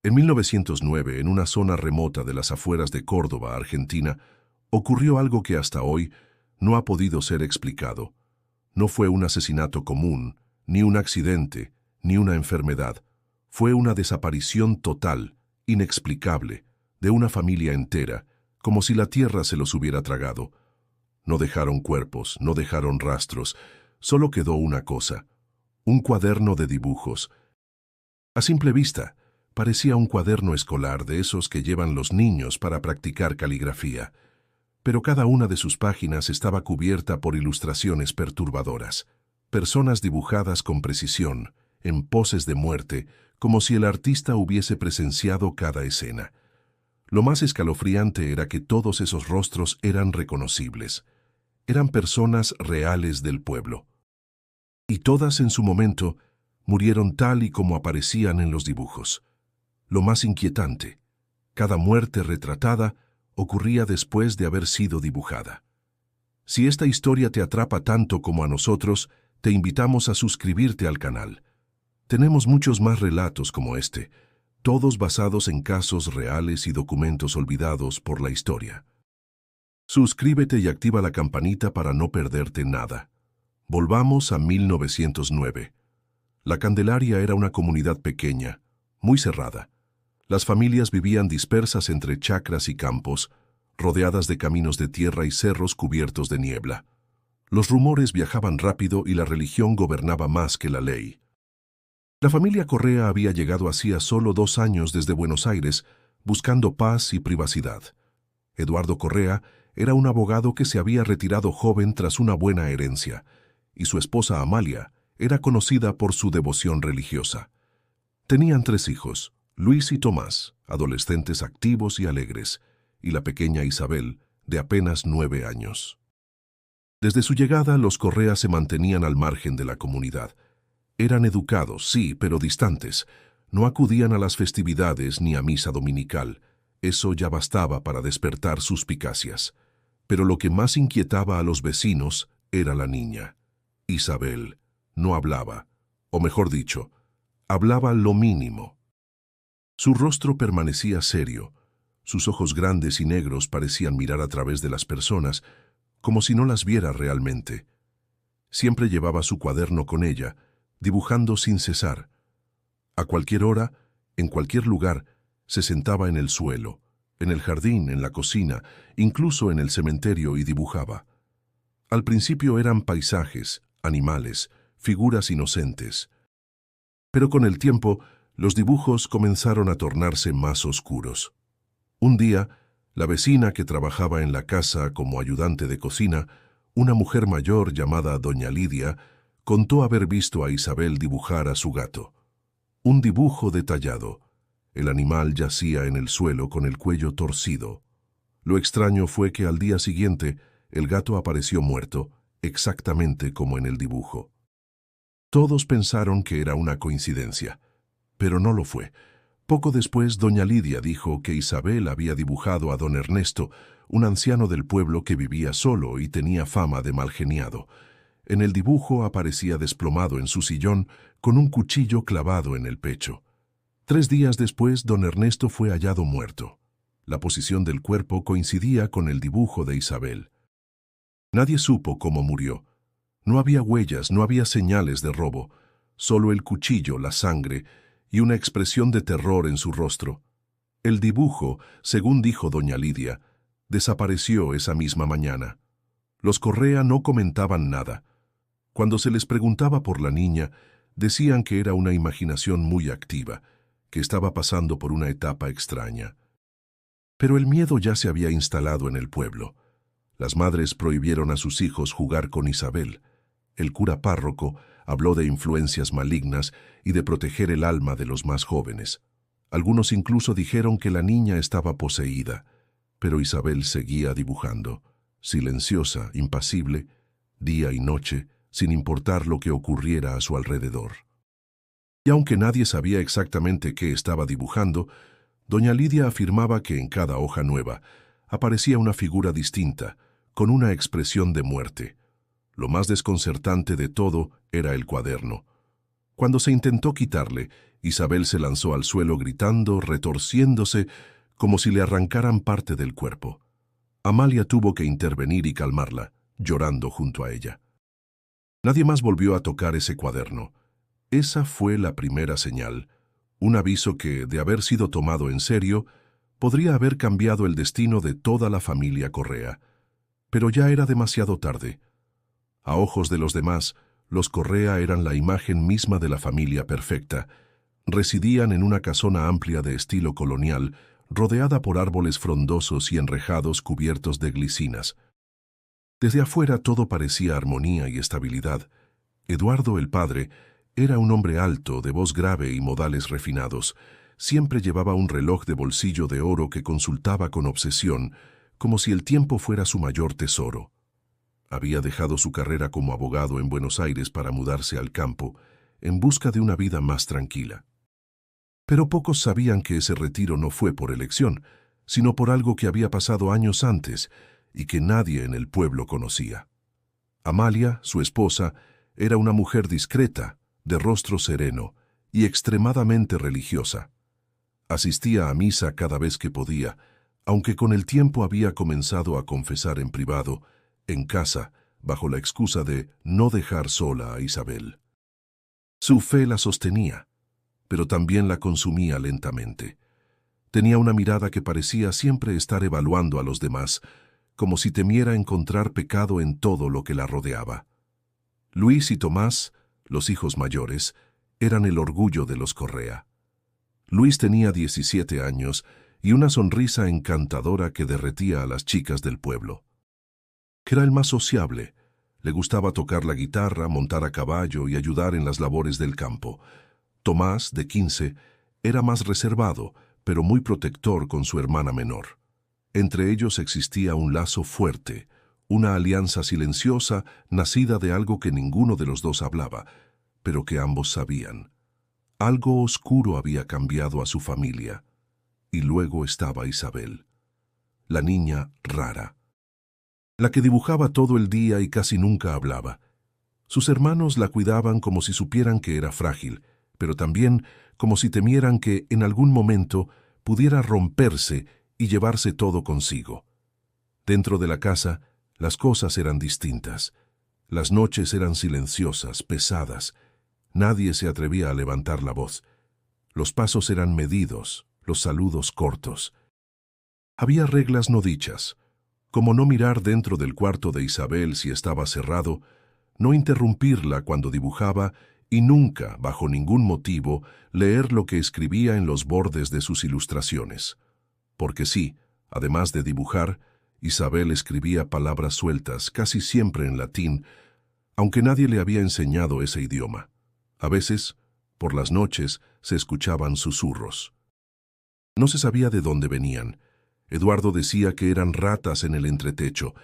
En 1909, en una zona remota de las afueras de Córdoba, Argentina, ocurrió algo que hasta hoy no ha podido ser explicado. No fue un asesinato común, ni un accidente, ni una enfermedad. Fue una desaparición total, inexplicable, de una familia entera, como si la tierra se los hubiera tragado. No dejaron cuerpos, no dejaron rastros, solo quedó una cosa: un cuaderno de dibujos. A simple vista, parecía un cuaderno escolar de esos que llevan los niños para practicar caligrafía, pero cada una de sus páginas estaba cubierta por ilustraciones perturbadoras, personas dibujadas con precisión, en poses de muerte, como si el artista hubiese presenciado cada escena. Lo más escalofriante era que todos esos rostros eran reconocibles. Eran personas reales del pueblo. Y todas en su momento murieron tal y como aparecían en los dibujos. Lo más inquietante: cada muerte retratada ocurría después de haber sido dibujada. Si esta historia te atrapa tanto como a nosotros, te invitamos a suscribirte al canal. Tenemos muchos más relatos como este, todos basados en casos reales y documentos olvidados por la historia. Suscríbete y activa la campanita para no perderte nada. Volvamos a 1909. La Candelaria era una comunidad pequeña, muy cerrada. Las familias vivían dispersas entre chacras y campos, rodeadas de caminos de tierra y cerros cubiertos de niebla. Los rumores viajaban rápido y la religión gobernaba más que la ley. La familia Correa había llegado hacía solo 2 años desde Buenos Aires, buscando paz y privacidad. Eduardo Correa era un abogado que se había retirado joven tras una buena herencia, y su esposa Amalia era conocida por su devoción religiosa. Tenían 3 hijos, Luis y Tomás, adolescentes activos y alegres, y la pequeña Isabel, de apenas 9 años. Desde su llegada, los Correa se mantenían al margen de la comunidad. Eran educados, sí, pero distantes. No acudían a las festividades ni a misa dominical. Eso ya bastaba para despertar suspicacias. Pero lo que más inquietaba a los vecinos era la niña. Isabel no hablaba, o mejor dicho, hablaba lo mínimo. Su rostro permanecía serio. Sus ojos grandes y negros parecían mirar a través de las personas, como si no las viera realmente. Siempre llevaba su cuaderno con ella, dibujando sin cesar. A cualquier hora, en cualquier lugar, se sentaba en el suelo, en el jardín, en la cocina, incluso en el cementerio, y dibujaba. Al principio eran paisajes, animales, figuras inocentes. Pero con el tiempo, los dibujos comenzaron a tornarse más oscuros. Un día, la vecina que trabajaba en la casa como ayudante de cocina, una mujer mayor llamada Doña Lidia, contó haber visto a Isabel dibujar a su gato. Un dibujo detallado. El animal yacía en el suelo con el cuello torcido. Lo extraño fue que al día siguiente el gato apareció muerto, exactamente como en el dibujo. Todos pensaron que era una coincidencia, pero no lo fue. Poco después, Doña Lidia dijo que Isabel había dibujado a don Ernesto, un anciano del pueblo que vivía solo y tenía fama de malgeniado. En el dibujo aparecía desplomado en su sillón con un cuchillo clavado en el pecho. 3 días después, don Ernesto fue hallado muerto. La posición del cuerpo coincidía con el dibujo de Isabel. Nadie supo cómo murió. No había huellas, no había señales de robo, solo el cuchillo, la sangre y una expresión de terror en su rostro. El dibujo, según dijo doña Lidia, desapareció esa misma mañana. Los Correa no comentaban nada. Cuando se les preguntaba por la niña, decían que era una imaginación muy activa, que estaba pasando por una etapa extraña. Pero el miedo ya se había instalado en el pueblo. Las madres prohibieron a sus hijos jugar con Isabel. El cura párroco habló de influencias malignas y de proteger el alma de los más jóvenes. Algunos incluso dijeron que la niña estaba poseída, pero Isabel seguía dibujando, silenciosa, impasible, día y noche, sin importar lo que ocurriera a su alrededor. Y aunque nadie sabía exactamente qué estaba dibujando, doña Lidia afirmaba que en cada hoja nueva aparecía una figura distinta, con una expresión de muerte. Lo más desconcertante de todo era el cuaderno. Cuando se intentó quitarle, Isabel se lanzó al suelo gritando, retorciéndose, como si le arrancaran parte del cuerpo. Amalia tuvo que intervenir y calmarla, llorando junto a ella. Nadie más volvió a tocar ese cuaderno. Esa fue la primera señal, un aviso que, de haber sido tomado en serio, podría haber cambiado el destino de toda la familia Correa. Pero ya era demasiado tarde. A ojos de los demás, los Correa eran la imagen misma de la familia perfecta. Residían en una casona amplia de estilo colonial, rodeada por árboles frondosos y enrejados cubiertos de glicinas. Desde afuera todo parecía armonía y estabilidad. Eduardo, el padre, era un hombre alto, de voz grave y modales refinados. Siempre llevaba un reloj de bolsillo de oro que consultaba con obsesión, como si el tiempo fuera su mayor tesoro. Había dejado su carrera como abogado en Buenos Aires para mudarse al campo, en busca de una vida más tranquila. Pero pocos sabían que ese retiro no fue por elección, sino por algo que había pasado años antes y que nadie en el pueblo conocía. Amalia, su esposa, era una mujer discreta, de rostro sereno y extremadamente religiosa. Asistía a misa cada vez que podía, aunque con el tiempo había comenzado a confesar en privado, en casa, bajo la excusa de no dejar sola a Isabel. Su fe la sostenía, pero también la consumía lentamente. Tenía una mirada que parecía siempre estar evaluando a los demás, como si temiera encontrar pecado en todo lo que la rodeaba. Luis y Tomás, los hijos mayores, eran el orgullo de los Correa. Luis tenía 17 años y una sonrisa encantadora que derretía a las chicas del pueblo. Era el más sociable. Le gustaba tocar la guitarra, montar a caballo y ayudar en las labores del campo. Tomás, de 15, era más reservado, pero muy protector con su hermana menor. Entre ellos existía un lazo fuerte, una alianza silenciosa nacida de algo que ninguno de los dos hablaba, pero que ambos sabían. Algo oscuro había cambiado a su familia. Y luego estaba Isabel, la niña rara, la que dibujaba todo el día y casi nunca hablaba. Sus hermanos la cuidaban como si supieran que era frágil, pero también como si temieran que en algún momento pudiera romperse y llevarse todo consigo. Dentro de la casa, las cosas eran distintas. Las noches eran silenciosas, pesadas. Nadie se atrevía a levantar la voz. Los pasos eran medidos, los saludos cortos. Había reglas no dichas, como no mirar dentro del cuarto de Isabel si estaba cerrado, no interrumpirla cuando dibujaba y nunca, bajo ningún motivo, leer lo que escribía en los bordes de sus ilustraciones. Porque sí, además de dibujar, Isabel escribía palabras sueltas, casi siempre en latín, aunque nadie le había enseñado ese idioma. A veces, por las noches, se escuchaban susurros. No se sabía de dónde venían. Eduardo decía que eran ratas en el entretecho.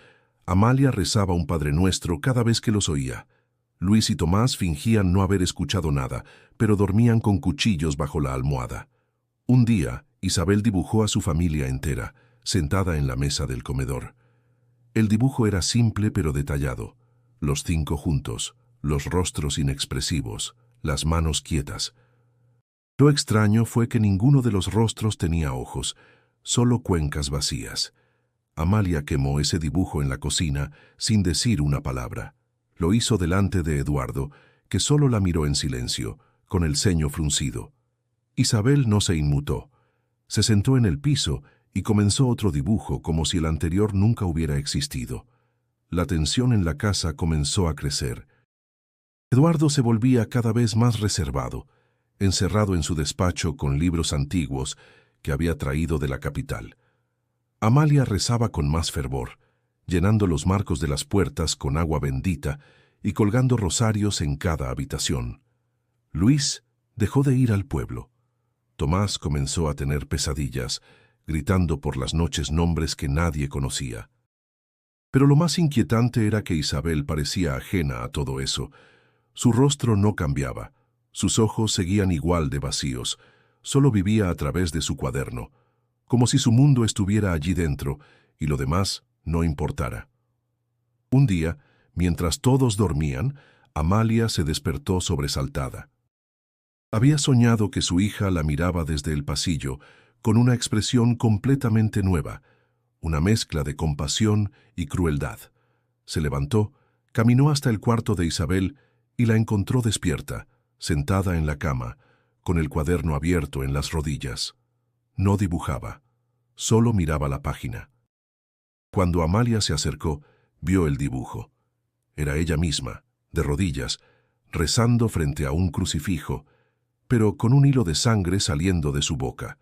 Amalia rezaba un Padre Nuestro cada vez que los oía. Luis y Tomás fingían no haber escuchado nada, pero dormían con cuchillos bajo la almohada. Un día, Isabel dibujó a su familia entera, sentada en la mesa del comedor. El dibujo era simple pero detallado. Los 5 juntos, los rostros inexpresivos, las manos quietas. Lo extraño fue que ninguno de los rostros tenía ojos, solo cuencas vacías. Amalia quemó ese dibujo en la cocina sin decir una palabra. Lo hizo delante de Eduardo, que solo la miró en silencio, con el ceño fruncido. Isabel no se inmutó. Se sentó en el piso y comenzó otro dibujo como si el anterior nunca hubiera existido. La tensión en la casa comenzó a crecer. Eduardo se volvía cada vez más reservado, encerrado en su despacho con libros antiguos que había traído de la capital. Amalia rezaba con más fervor, llenando los marcos de las puertas con agua bendita y colgando rosarios en cada habitación. Luis dejó de ir al pueblo. Tomás comenzó a tener pesadillas, gritando por las noches nombres que nadie conocía. Pero lo más inquietante era que Isabel parecía ajena a todo eso. Su rostro no cambiaba, sus ojos seguían igual de vacíos, solo vivía a través de su cuaderno, como si su mundo estuviera allí dentro y lo demás no importara. Un día, mientras todos dormían, Amalia se despertó sobresaltada. Había soñado que su hija la miraba desde el pasillo, con una expresión completamente nueva, una mezcla de compasión y crueldad. Se levantó, caminó hasta el cuarto de Isabel y la encontró despierta, sentada en la cama, con el cuaderno abierto en las rodillas. No dibujaba, solo miraba la página. Cuando Amalia se acercó, vio el dibujo. Era ella misma, de rodillas, rezando frente a un crucifijo, pero con un hilo de sangre saliendo de su boca.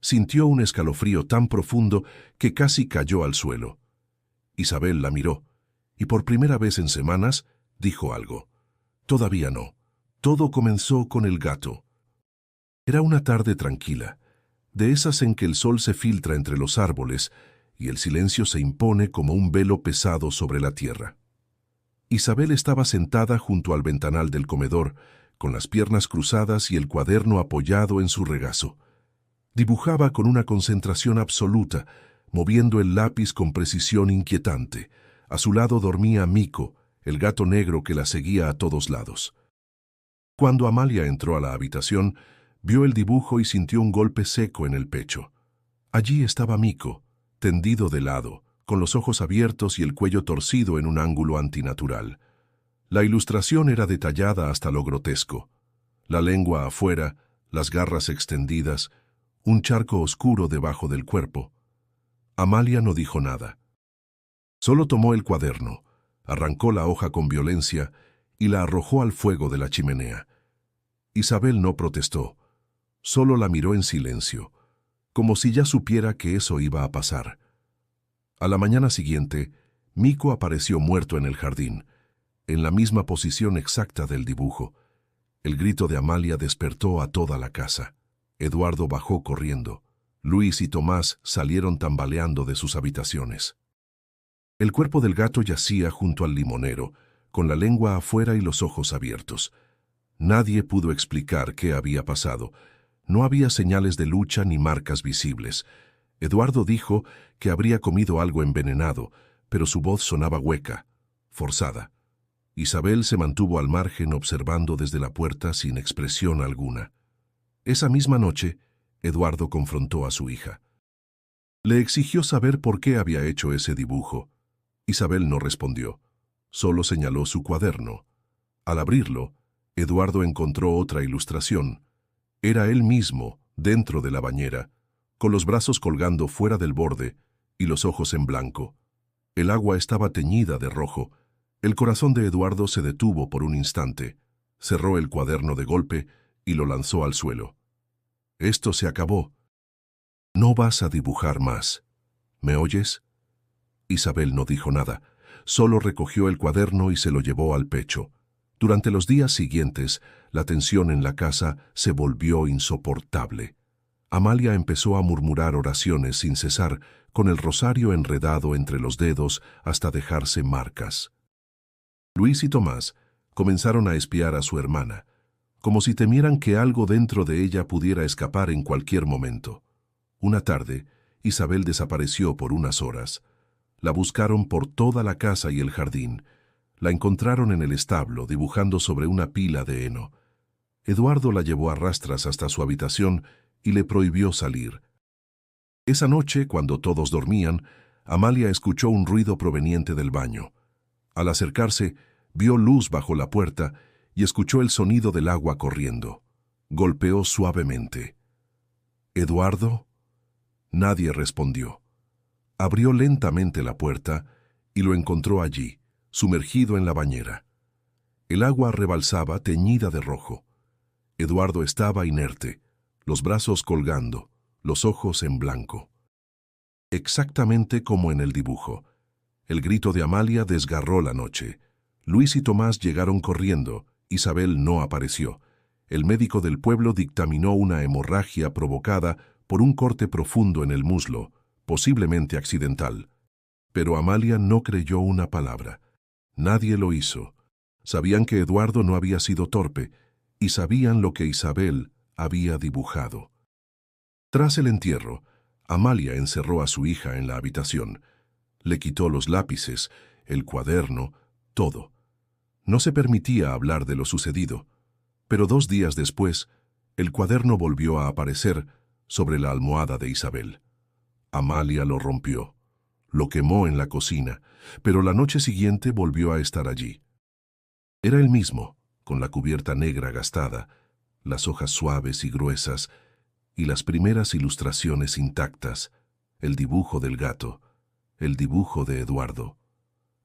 Sintió un escalofrío tan profundo que casi cayó al suelo. Isabel la miró, y por primera vez en semanas dijo algo. Todavía no. Todo comenzó con el gato. Era una tarde tranquila, de esas en que el sol se filtra entre los árboles y el silencio se impone como un velo pesado sobre la tierra. Isabel estaba sentada junto al ventanal del comedor, con las piernas cruzadas y el cuaderno apoyado en su regazo. Dibujaba con una concentración absoluta, moviendo el lápiz con precisión inquietante. A su lado dormía Mico, el gato negro que la seguía a todos lados. Cuando Amalia entró a la habitación, vio el dibujo y sintió un golpe seco en el pecho. Allí estaba Mico, tendido de lado, con los ojos abiertos y el cuello torcido en un ángulo antinatural. La ilustración era detallada hasta lo grotesco. La lengua afuera, las garras extendidas, un charco oscuro debajo del cuerpo. Amalia no dijo nada. Solo tomó el cuaderno, arrancó la hoja con violencia y la arrojó al fuego de la chimenea. Isabel no protestó, solo la miró en silencio, como si ya supiera que eso iba a pasar. A la mañana siguiente, Mico apareció muerto en el jardín, en la misma posición exacta del dibujo. El grito de Amalia despertó a toda la casa. Eduardo bajó corriendo. Luis y Tomás salieron tambaleando de sus habitaciones. El cuerpo del gato yacía junto al limonero, con la lengua afuera y los ojos abiertos. Nadie pudo explicar qué había pasado. No había señales de lucha ni marcas visibles. Eduardo dijo que habría comido algo envenenado, pero su voz sonaba hueca, forzada. Isabel se mantuvo al margen observando desde la puerta sin expresión alguna. Esa misma noche, Eduardo confrontó a su hija. Le exigió saber por qué había hecho ese dibujo. Isabel no respondió, solo señaló su cuaderno. Al abrirlo, Eduardo encontró otra ilustración. Era él mismo, dentro de la bañera, con los brazos colgando fuera del borde y los ojos en blanco. El agua estaba teñida de rojo. El corazón de Eduardo se detuvo por un instante. Cerró el cuaderno de golpe y lo lanzó al suelo. Esto se acabó. No vas a dibujar más. ¿Me oyes? Isabel no dijo nada. Solo recogió el cuaderno y se lo llevó al pecho. Durante los días siguientes, la tensión en la casa se volvió insoportable. Amalia empezó a murmurar oraciones sin cesar, con el rosario enredado entre los dedos hasta dejarse marcas. Luis y Tomás comenzaron a espiar a su hermana, como si temieran que algo dentro de ella pudiera escapar en cualquier momento. Una tarde, Isabel desapareció por unas horas. La buscaron por toda la casa y el jardín. La encontraron en el establo, dibujando sobre una pila de heno. Eduardo la llevó a rastras hasta su habitación y le prohibió salir. Esa noche, cuando todos dormían, Amalia escuchó un ruido proveniente del baño. Al acercarse, vio luz bajo la puerta y escuchó el sonido del agua corriendo. Golpeó suavemente. ¿Eduardo? Nadie respondió. Abrió lentamente la puerta y lo encontró allí, sumergido en la bañera. El agua rebalsaba teñida de rojo. Eduardo estaba inerte, los brazos colgando, los ojos en blanco. Exactamente como en el dibujo. El grito de Amalia desgarró la noche. Luis y Tomás llegaron corriendo. Isabel no apareció. El médico del pueblo dictaminó una hemorragia provocada por un corte profundo en el muslo, posiblemente accidental. Pero Amalia no creyó una palabra. Nadie lo hizo. Sabían que Eduardo no había sido torpe y sabían lo que Isabel había dibujado. Tras el entierro, Amalia encerró a su hija en la habitación. Le quitó los lápices, el cuaderno, todo. No se permitía hablar de lo sucedido. Pero 2 días después, el cuaderno volvió a aparecer sobre la almohada de Isabel. Amalia lo rompió, lo quemó en la cocina, pero la noche siguiente volvió a estar allí. Era el mismo, con la cubierta negra gastada, las hojas suaves y gruesas, y las primeras ilustraciones intactas, el dibujo del gato, el dibujo de Eduardo.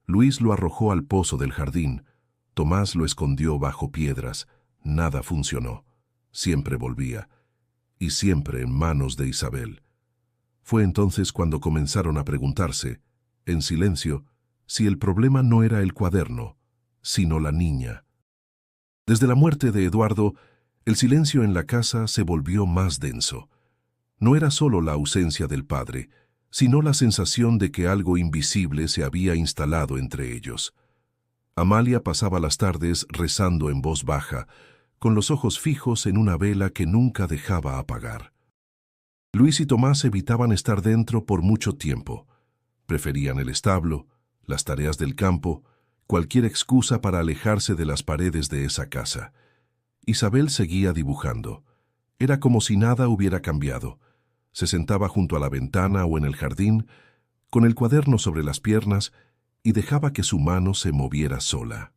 Luis lo arrojó al pozo del jardín, Tomás lo escondió bajo piedras, nada funcionó, siempre volvía, y siempre en manos de Isabel. Fue entonces cuando comenzaron a preguntarse, en silencio, si el problema no era el cuaderno, sino la niña. Desde la muerte de Eduardo, el silencio en la casa se volvió más denso. No era solo la ausencia del padre, sino la sensación de que algo invisible se había instalado entre ellos. Amalia pasaba las tardes rezando en voz baja, con los ojos fijos en una vela que nunca dejaba apagar. Luis y Tomás evitaban estar dentro por mucho tiempo. Preferían el establo, las tareas del campo, cualquier excusa para alejarse de las paredes de esa casa. Isabel seguía dibujando. Era como si nada hubiera cambiado. Se sentaba junto a la ventana o en el jardín, con el cuaderno sobre las piernas, y dejaba que su mano se moviera sola.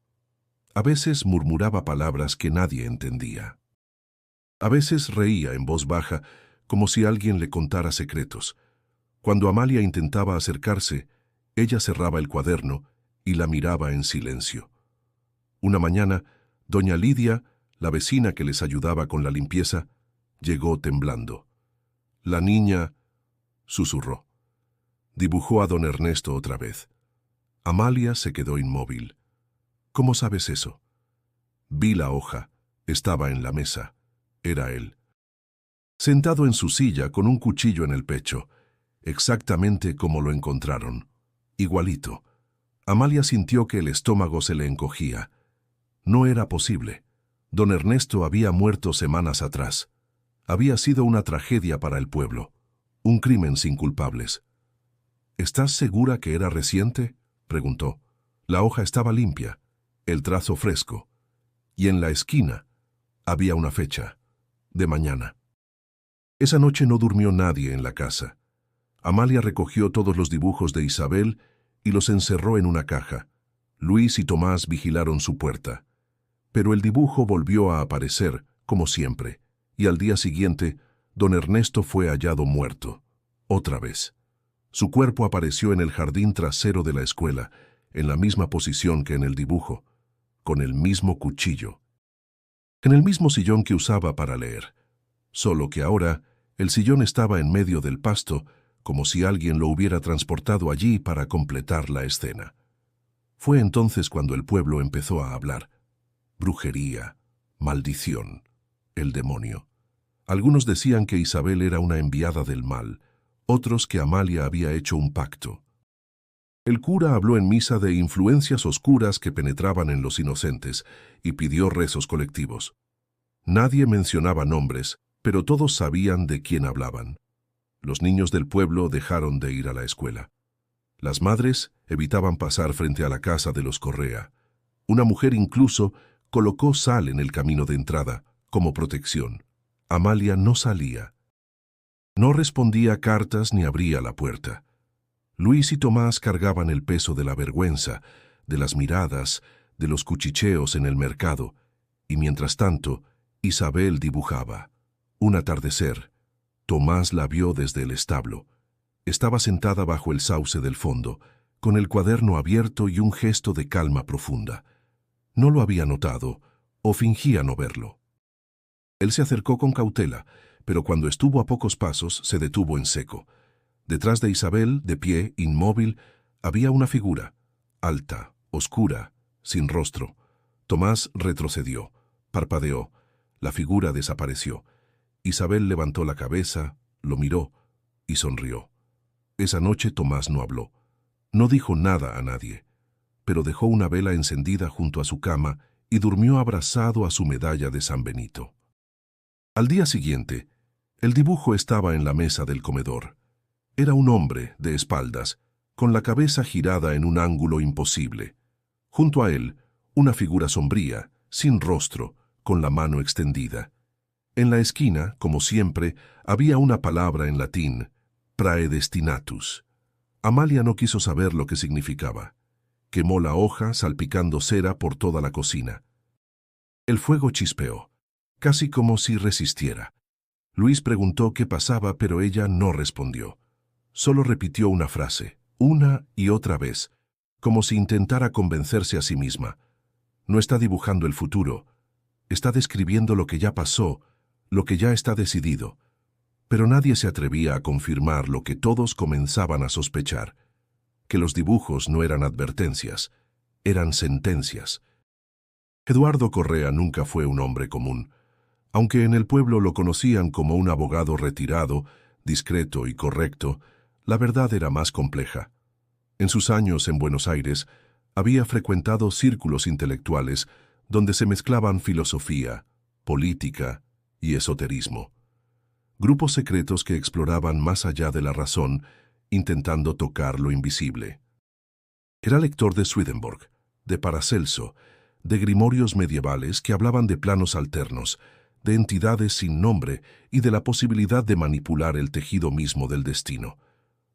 A veces murmuraba palabras que nadie entendía. A veces reía en voz baja, como si alguien le contara secretos. Cuando Amalia intentaba acercarse, ella cerraba el cuaderno y la miraba en silencio. Una mañana, doña Lidia, la vecina que les ayudaba con la limpieza, llegó temblando. La niña, susurró. Dibujó a don Ernesto otra vez. Amalia se quedó inmóvil. ¿Cómo sabes eso? Vi la hoja. Estaba en la mesa. Era él. Sentado en su silla con un cuchillo en el pecho, exactamente como lo encontraron. Igualito. Amalia sintió que el estómago se le encogía. No era posible. Don Ernesto había muerto semanas atrás. Había sido una tragedia para el pueblo. Un crimen sin culpables. ¿Estás segura que era reciente?, preguntó. La hoja estaba limpia, el trazo fresco. Y en la esquina había una fecha. De mañana. Esa noche no durmió nadie en la casa. Amalia recogió todos los dibujos de Isabel y los encerró en una caja. Luis y Tomás vigilaron su puerta. Pero el dibujo volvió a aparecer, como siempre, y al día siguiente, don Ernesto fue hallado muerto. Otra vez. Su cuerpo apareció en el jardín trasero de la escuela, en la misma posición que en el dibujo, con el mismo cuchillo. En el mismo sillón que usaba para leer. Solo que ahora, el sillón estaba en medio del pasto, como si alguien lo hubiera transportado allí para completar la escena. Fue entonces cuando el pueblo empezó a hablar. Brujería, maldición, el demonio. Algunos decían que Isabel era una enviada del mal, otros que Amalia había hecho un pacto. El cura habló en misa de influencias oscuras que penetraban en los inocentes y pidió rezos colectivos. Nadie mencionaba nombres, pero todos sabían de quién hablaban. Los niños del pueblo dejaron de ir a la escuela. Las madres evitaban pasar frente a la casa de los Correa. Una mujer incluso colocó sal en el camino de entrada, como protección. Amalia no salía. No respondía cartas ni abría la puerta. Luis y Tomás cargaban el peso de la vergüenza, de las miradas, de los cuchicheos en el mercado, y mientras tanto, Isabel dibujaba. Un atardecer. Tomás la vio desde el establo. Estaba sentada bajo el sauce del fondo, con el cuaderno abierto y un gesto de calma profunda. No lo había notado, o fingía no verlo. Él se acercó con cautela, pero cuando estuvo a pocos pasos se detuvo en seco. Detrás de Isabel, de pie, inmóvil, había una figura, alta, oscura, sin rostro. Tomás retrocedió, parpadeó. La figura desapareció. Isabel levantó la cabeza, lo miró y sonrió. Esa noche Tomás no habló. No dijo nada a nadie, pero dejó una vela encendida junto a su cama y durmió abrazado a su medalla de San Benito. Al día siguiente, el dibujo estaba en la mesa del comedor. Era un hombre, de espaldas, con la cabeza girada en un ángulo imposible. Junto a él, una figura sombría, sin rostro, con la mano extendida. En la esquina, como siempre, había una palabra en latín, praedestinatus. Amalia no quiso saber lo que significaba. Quemó la hoja, salpicando cera por toda la cocina. El fuego chispeó, casi como si resistiera. Luis preguntó qué pasaba, pero ella no respondió. Solo repitió una frase, una y otra vez, como si intentara convencerse a sí misma. No está dibujando el futuro, está describiendo lo que ya pasó, lo que ya está decidido. Pero nadie se atrevía a confirmar lo que todos comenzaban a sospechar, que los dibujos no eran advertencias, eran sentencias. Eduardo Correa nunca fue un hombre común. Aunque en el pueblo lo conocían como un abogado retirado, discreto y correcto, la verdad era más compleja. En sus años en Buenos Aires, había frecuentado círculos intelectuales donde se mezclaban filosofía, política y esoterismo. Grupos secretos que exploraban más allá de la razón, intentando tocar lo invisible. Era lector de Swedenborg, de Paracelso, de grimorios medievales que hablaban de planos alternos, de entidades sin nombre y de la posibilidad de manipular el tejido mismo del destino.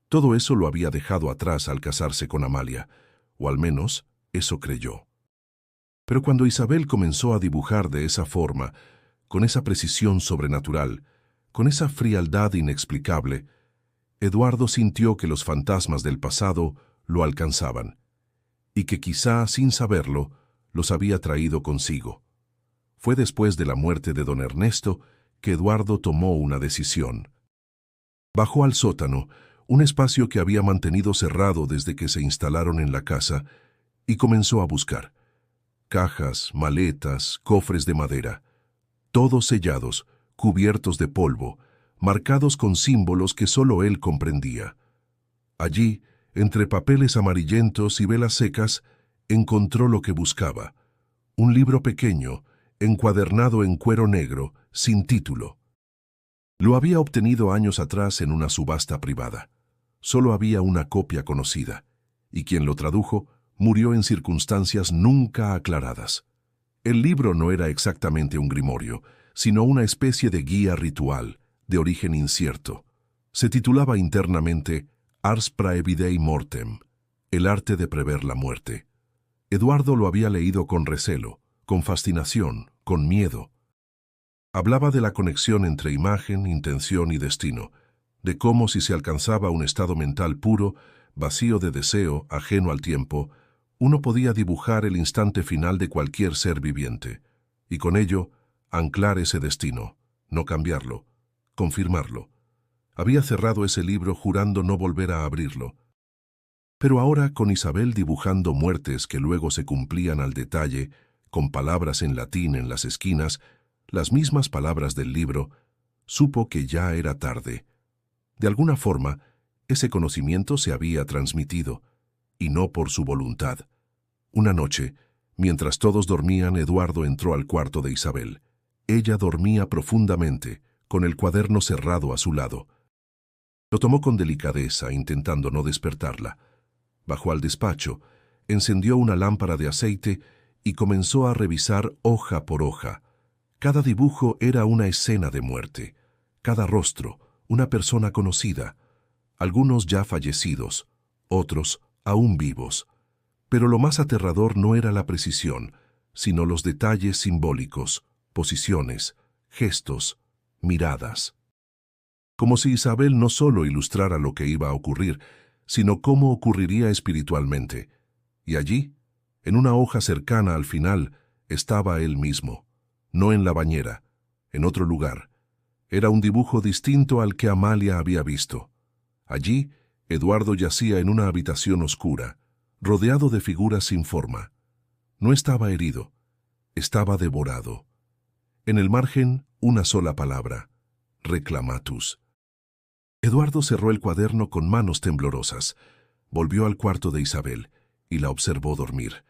Todo eso lo había dejado atrás al casarse con Amalia, o al menos eso creyó. Pero cuando Isabel comenzó a dibujar de esa forma, con esa precisión sobrenatural, con esa frialdad inexplicable, Eduardo sintió que los fantasmas del pasado lo alcanzaban, y que quizá, sin saberlo, los había traído consigo. Fue después de la muerte de don Ernesto que Eduardo tomó una decisión. Bajó al sótano, un espacio que había mantenido cerrado desde que se instalaron en la casa, y comenzó a buscar. Cajas, maletas, cofres de madera, todos sellados, cubiertos de polvo, marcados con símbolos que solo él comprendía. Allí, entre papeles amarillentos y velas secas, encontró lo que buscaba, un libro pequeño, encuadernado en cuero negro, sin título. Lo había obtenido años atrás en una subasta privada. Solo había una copia conocida, y quien lo tradujo murió en circunstancias nunca aclaradas. El libro no era exactamente un grimorio, sino una especie de guía ritual, de origen incierto. Se titulaba internamente Ars Praevidei Mortem, el arte de prever la muerte. Eduardo lo había leído con recelo, con fascinación, con miedo. Hablaba de la conexión entre imagen, intención y destino, de cómo si se alcanzaba un estado mental puro, vacío de deseo, ajeno al tiempo, uno podía dibujar el instante final de cualquier ser viviente, y con ello anclar ese destino, no cambiarlo, confirmarlo. Había cerrado ese libro jurando no volver a abrirlo. Pero ahora, con Isabel dibujando muertes que luego se cumplían al detalle, con palabras en latín en las esquinas, las mismas palabras del libro, supo que ya era tarde. De alguna forma, ese conocimiento se había transmitido, y no por su voluntad. Una noche, mientras todos dormían, Eduardo entró al cuarto de Isabel. Ella dormía profundamente, con el cuaderno cerrado a su lado. Lo tomó con delicadeza, intentando no despertarla. Bajó al despacho, encendió una lámpara de aceite y comenzó a revisar hoja por hoja. Cada dibujo era una escena de muerte, cada rostro, una persona conocida, algunos ya fallecidos, otros aún vivos. Pero lo más aterrador no era la precisión, sino los detalles simbólicos, posiciones, gestos, miradas. Como si Isabel no solo ilustrara lo que iba a ocurrir, sino cómo ocurriría espiritualmente. Y allí, en una hoja cercana al final, estaba él mismo, no en la bañera, en otro lugar. Era un dibujo distinto al que Amalia había visto. Allí, Eduardo yacía en una habitación oscura, rodeado de figuras sin forma. No estaba herido, estaba devorado. En el margen, una sola palabra: reclamatus. Eduardo cerró el cuaderno con manos temblorosas. Volvió al cuarto de Isabel y la observó dormir.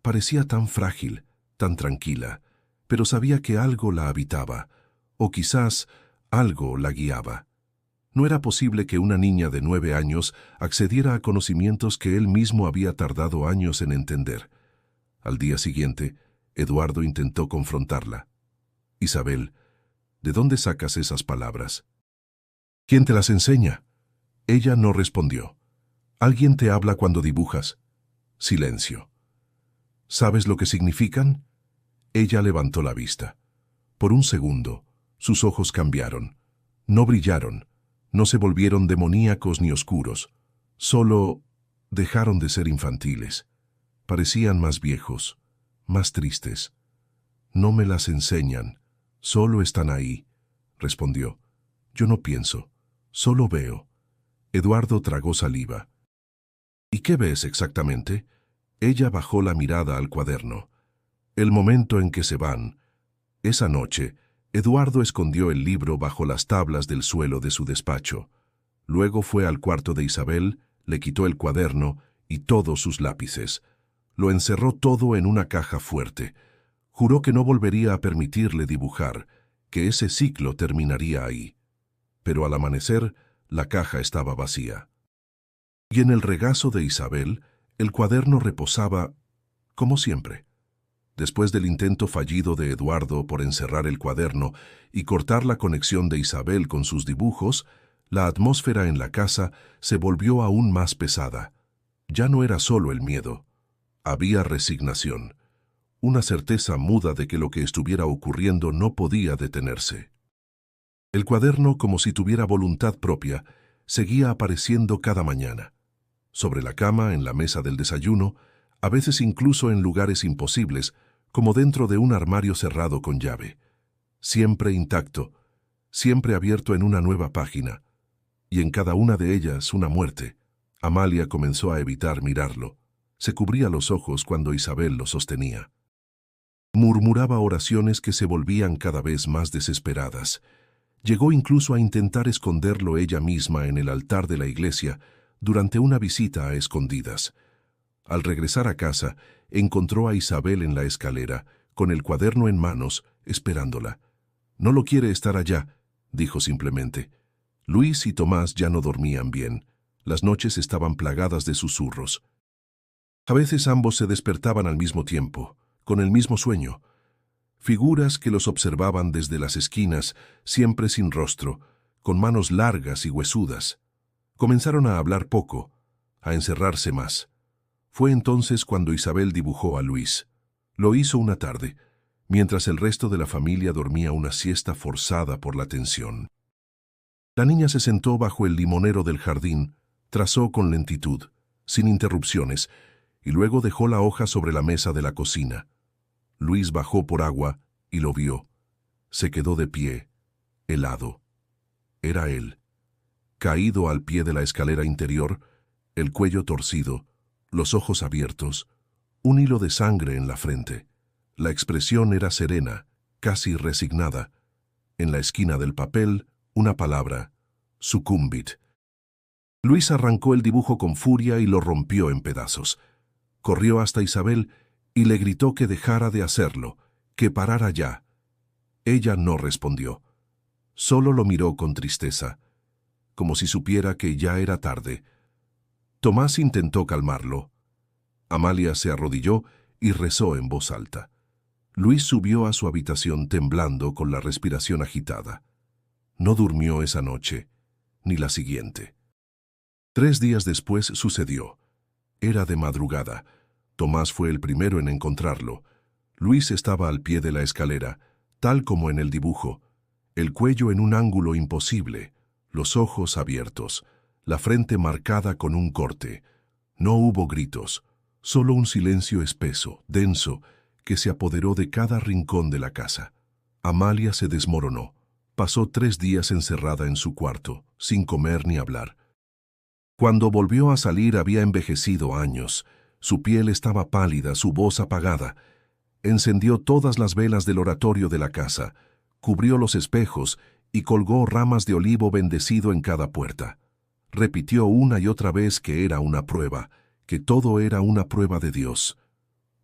Parecía tan frágil, tan tranquila, pero sabía que algo la habitaba, o quizás algo la guiaba. No era posible que una niña de 9 años accediera a conocimientos que él mismo había tardado años en entender. Al día siguiente, Eduardo intentó confrontarla. Isabel, ¿de dónde sacas esas palabras? ¿Quién te las enseña? Ella no respondió. ¿Alguien te habla cuando dibujas? Silencio. ¿Sabes lo que significan? Ella levantó la vista. Por un segundo, sus ojos cambiaron. No brillaron, no se volvieron demoníacos ni oscuros. Solo dejaron de ser infantiles. Parecían más viejos, más tristes. No me las enseñan, solo están ahí, respondió. Yo no pienso, solo veo. Eduardo tragó saliva. ¿Y qué ves exactamente? Ella bajó la mirada al cuaderno. El momento en que se van. Esa noche, Eduardo escondió el libro bajo las tablas del suelo de su despacho. Luego fue al cuarto de Isabel, le quitó el cuaderno y todos sus lápices. Lo encerró todo en una caja fuerte. Juró que no volvería a permitirle dibujar, que ese ciclo terminaría ahí. Pero al amanecer, la caja estaba vacía. Y en el regazo de Isabel, el cuaderno reposaba como siempre. Después del intento fallido de Eduardo por encerrar el cuaderno y cortar la conexión de Isabel con sus dibujos, la atmósfera en la casa se volvió aún más pesada. Ya no era solo el miedo. Había resignación, una certeza muda de que lo que estuviera ocurriendo no podía detenerse. El cuaderno, como si tuviera voluntad propia, seguía apareciendo cada mañana. Sobre la cama, en la mesa del desayuno, a veces incluso en lugares imposibles, como dentro de un armario cerrado con llave. Siempre intacto, siempre abierto en una nueva página, y en cada una de ellas una muerte. Amalia comenzó a evitar mirarlo. Se cubría los ojos cuando Isabel lo sostenía. Murmuraba oraciones que se volvían cada vez más desesperadas. Llegó incluso a intentar esconderlo ella misma en el altar de la iglesia durante una visita a escondidas. Al regresar a casa, encontró a Isabel en la escalera, con el cuaderno en manos, esperándola. «No lo quiere estar allá», dijo simplemente. Luis y Tomás ya no dormían bien. Las noches estaban plagadas de susurros. A veces ambos se despertaban al mismo tiempo, con el mismo sueño. Figuras que los observaban desde las esquinas, siempre sin rostro, con manos largas y huesudas. Comenzaron a hablar poco, a encerrarse más. Fue entonces cuando Isabel dibujó a Luis. Lo hizo una tarde, mientras el resto de la familia dormía una siesta forzada por la tensión. La niña se sentó bajo el limonero del jardín, trazó con lentitud, sin interrupciones, y luego dejó la hoja sobre la mesa de la cocina. Luis bajó por agua y lo vio. Se quedó de pie, helado. Era él, caído al pie de la escalera interior, el cuello torcido, los ojos abiertos, un hilo de sangre en la frente. La expresión era serena, casi resignada. En la esquina del papel, una palabra: sucumbit. Luis arrancó el dibujo con furia y lo rompió en pedazos. Corrió hasta Isabel y le gritó que dejara de hacerlo, que parara ya. Ella no respondió. Solo lo miró con tristeza, como si supiera que ya era tarde. Tomás intentó calmarlo. Amalia se arrodilló y rezó en voz alta. Luis subió a su habitación temblando, con la respiración agitada. No durmió esa noche, ni la siguiente. 3 días después sucedió. Era de madrugada. Tomás fue el primero en encontrarlo. Luis estaba al pie de la escalera, tal como en el dibujo, el cuello en un ángulo imposible, los ojos abiertos, la frente marcada con un corte. No hubo gritos, solo un silencio espeso, denso, que se apoderó de cada rincón de la casa. Amalia se desmoronó. Pasó 3 días encerrada en su cuarto, sin comer ni hablar. Cuando volvió a salir había envejecido años. Su piel estaba pálida, su voz apagada. Encendió todas las velas del oratorio de la casa, cubrió los espejos y colgó ramas de olivo bendecido en cada puerta. Repitió una y otra vez que era una prueba, que todo era una prueba de Dios.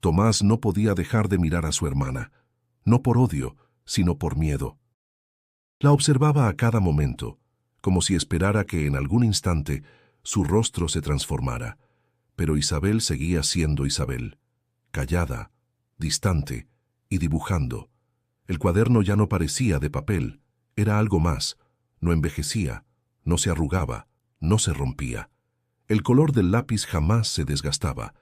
Tomás no podía dejar de mirar a su hermana, no por odio, sino por miedo. La observaba a cada momento, como si esperara que en algún instante su rostro se transformara. Pero Isabel seguía siendo Isabel, callada, distante y dibujando. El cuaderno ya no parecía de papel, era algo más. No envejecía, no se arrugaba, no se rompía. El color del lápiz jamás se desgastaba,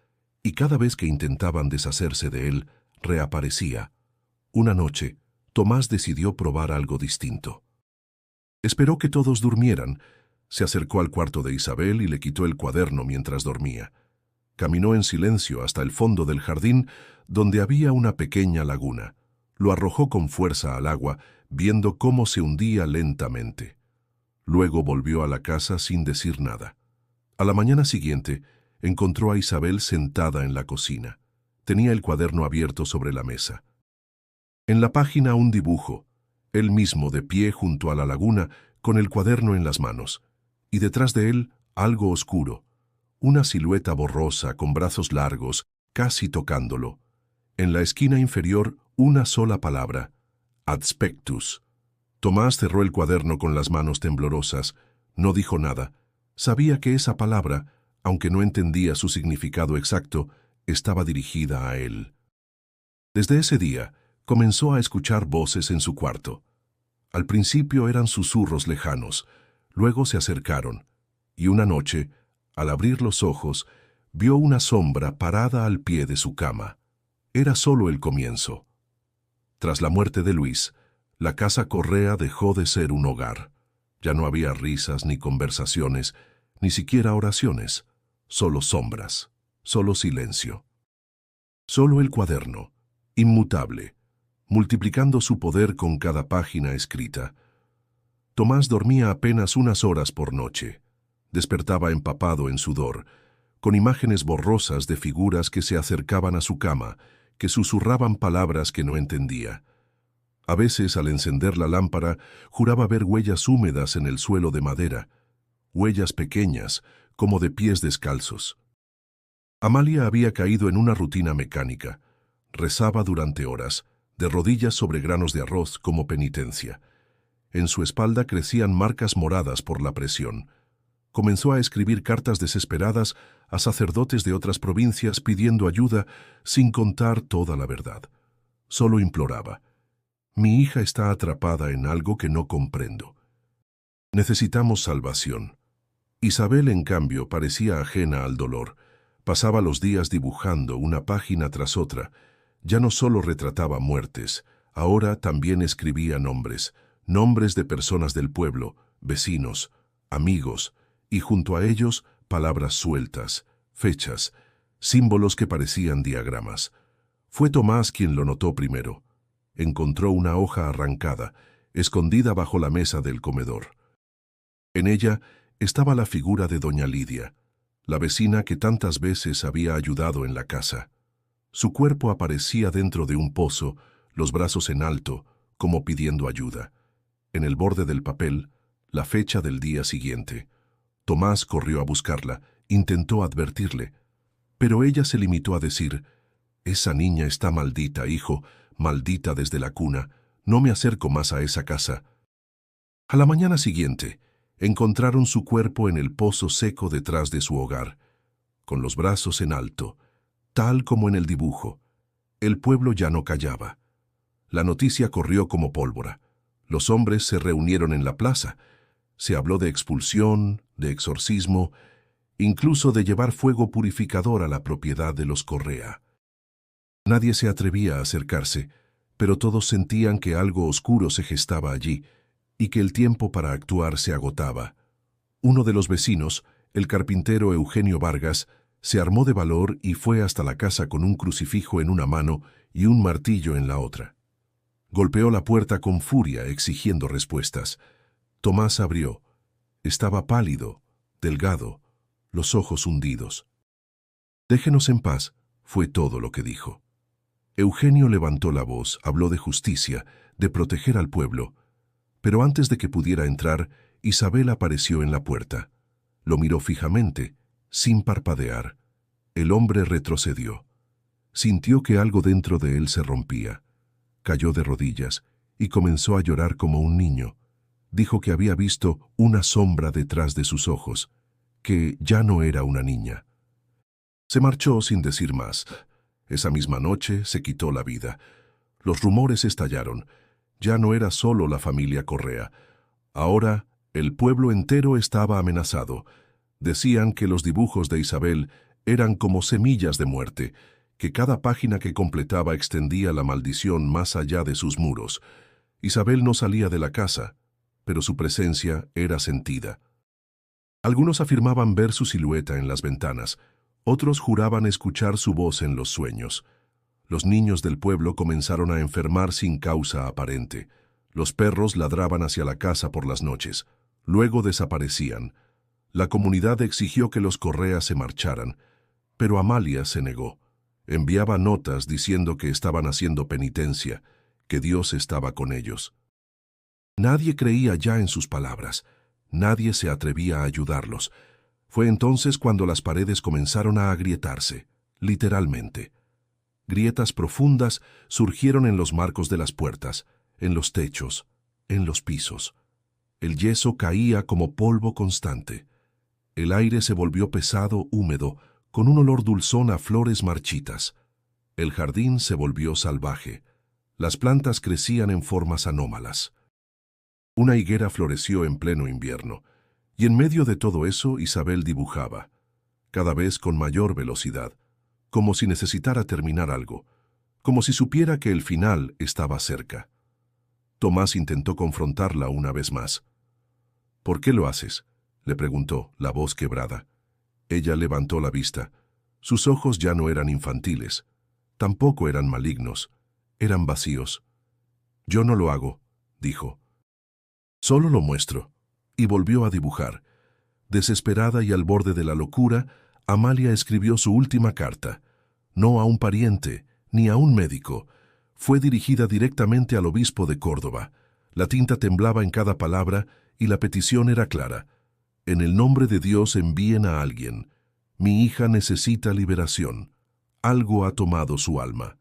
y cada vez que intentaban deshacerse de él, reaparecía. Una noche, Tomás decidió probar algo distinto. Esperó que todos durmieran, se acercó al cuarto de Isabel y le quitó el cuaderno mientras dormía. Caminó en silencio hasta el fondo del jardín, donde había una pequeña laguna. Lo arrojó con fuerza al agua, viendo cómo se hundía lentamente. Luego volvió a la casa sin decir nada. A la mañana siguiente, encontró a Isabel sentada en la cocina. Tenía el cuaderno abierto sobre la mesa. En la página un dibujo, él mismo de pie junto a la laguna, con el cuaderno en las manos, y detrás de él algo oscuro, una silueta borrosa con brazos largos, casi tocándolo. En la esquina inferior una sola palabra, adspectus. Tomás cerró el cuaderno con las manos temblorosas, no dijo nada. Sabía que esa palabra, aunque no entendía su significado exacto, estaba dirigida a él. Desde ese día, comenzó a escuchar voces en su cuarto. Al principio eran susurros lejanos, luego se acercaron, y una noche, al abrir los ojos, vio una sombra parada al pie de su cama. Era solo el comienzo. Tras la muerte de Luis, la casa Correa dejó de ser un hogar. Ya no había risas ni conversaciones, ni siquiera oraciones, solo sombras, solo silencio. Solo el cuaderno, inmutable, multiplicando su poder con cada página escrita. Tomás dormía apenas unas horas por noche. Despertaba empapado en sudor, con imágenes borrosas de figuras que se acercaban a su cama, que susurraban palabras que no entendía. A veces, al encender la lámpara, juraba ver huellas húmedas en el suelo de madera, huellas pequeñas, como de pies descalzos. Amalia había caído en una rutina mecánica. Rezaba durante horas, de rodillas sobre granos de arroz como penitencia. En su espalda crecían marcas moradas por la presión. Comenzó a escribir cartas desesperadas a sacerdotes de otras provincias pidiendo ayuda sin contar toda la verdad. Solo imploraba: mi hija está atrapada en algo que no comprendo. Necesitamos salvación. Isabel, en cambio, parecía ajena al dolor. Pasaba los días dibujando una página tras otra. Ya no solo retrataba muertes, ahora también escribía nombres, nombres de personas del pueblo, vecinos, amigos, y junto a ellos palabras sueltas, fechas, símbolos que parecían diagramas. Fue Tomás quien lo notó primero. Encontró una hoja arrancada, escondida bajo la mesa del comedor. En ella estaba la figura de doña Lidia, la vecina que tantas veces había ayudado en la casa. Su cuerpo aparecía dentro de un pozo, los brazos en alto, como pidiendo ayuda. En el borde del papel, la fecha del día siguiente. Tomás corrió a buscarla, intentó advertirle, pero ella se limitó a decir: esa niña está maldita, hijo, maldita desde la cuna, no me acerco más a esa casa. A la mañana siguiente, encontraron su cuerpo en el pozo seco detrás de su hogar, con los brazos en alto, tal como en el dibujo. El pueblo ya no callaba. La noticia corrió como pólvora. Los hombres se reunieron en la plaza. Se habló de expulsión, de exorcismo, incluso de llevar fuego purificador a la propiedad de los Correa. Nadie se atrevía a acercarse, pero todos sentían que algo oscuro se gestaba allí y que el tiempo para actuar se agotaba. Uno de los vecinos, el carpintero Eugenio Vargas, se armó de valor y fue hasta la casa con un crucifijo en una mano y un martillo en la otra. Golpeó la puerta con furia, exigiendo respuestas. Tomás abrió. Estaba pálido, delgado, los ojos hundidos. «Déjenos en paz», fue todo lo que dijo. Eugenio levantó la voz, habló de justicia, de proteger al pueblo. Pero antes de que pudiera entrar, Isabel apareció en la puerta. Lo miró fijamente, sin parpadear. El hombre retrocedió. Sintió que algo dentro de él se rompía. Cayó de rodillas y comenzó a llorar como un niño. Dijo que había visto una sombra detrás de sus ojos, que ya no era una niña. Se marchó sin decir más. Esa misma noche se quitó la vida. Los rumores estallaron. Ya no era solo la familia Correa. Ahora, el pueblo entero estaba amenazado. Decían que los dibujos de Isabel eran como semillas de muerte, que cada página que completaba extendía la maldición más allá de sus muros. Isabel no salía de la casa, pero su presencia era sentida. Algunos afirmaban ver su silueta en las ventanas, otros juraban escuchar su voz en los sueños. Los niños del pueblo comenzaron a enfermar sin causa aparente. Los perros ladraban hacia la casa por las noches. Luego desaparecían. La comunidad exigió que los Correa se marcharan, pero Amalia se negó. Enviaba notas diciendo que estaban haciendo penitencia, que Dios estaba con ellos. Nadie creía ya en sus palabras. Nadie se atrevía a ayudarlos. Fue entonces cuando las paredes comenzaron a agrietarse, literalmente. Grietas profundas surgieron en los marcos de las puertas, en los techos, en los pisos. El yeso caía como polvo constante. El aire se volvió pesado, húmedo, con un olor dulzón a flores marchitas. El jardín se volvió salvaje. Las plantas crecían en formas anómalas. Una higuera floreció en pleno invierno, y en medio de todo eso Isabel dibujaba, cada vez con mayor velocidad, como si necesitara terminar algo, como si supiera que el final estaba cerca. Tomás intentó confrontarla una vez más. «¿Por qué lo haces?», le preguntó, la voz quebrada. Ella levantó la vista. Sus ojos ya no eran infantiles, tampoco eran malignos, eran vacíos. «Yo no lo hago», dijo. «Solo lo muestro». Y volvió a dibujar. Desesperada y al borde de la locura, Amalia escribió su última carta. No a un pariente, ni a un médico. Fue dirigida directamente al obispo de Córdoba. La tinta temblaba en cada palabra y la petición era clara. «En el nombre de Dios envíen a alguien. Mi hija necesita liberación. Algo ha tomado su alma».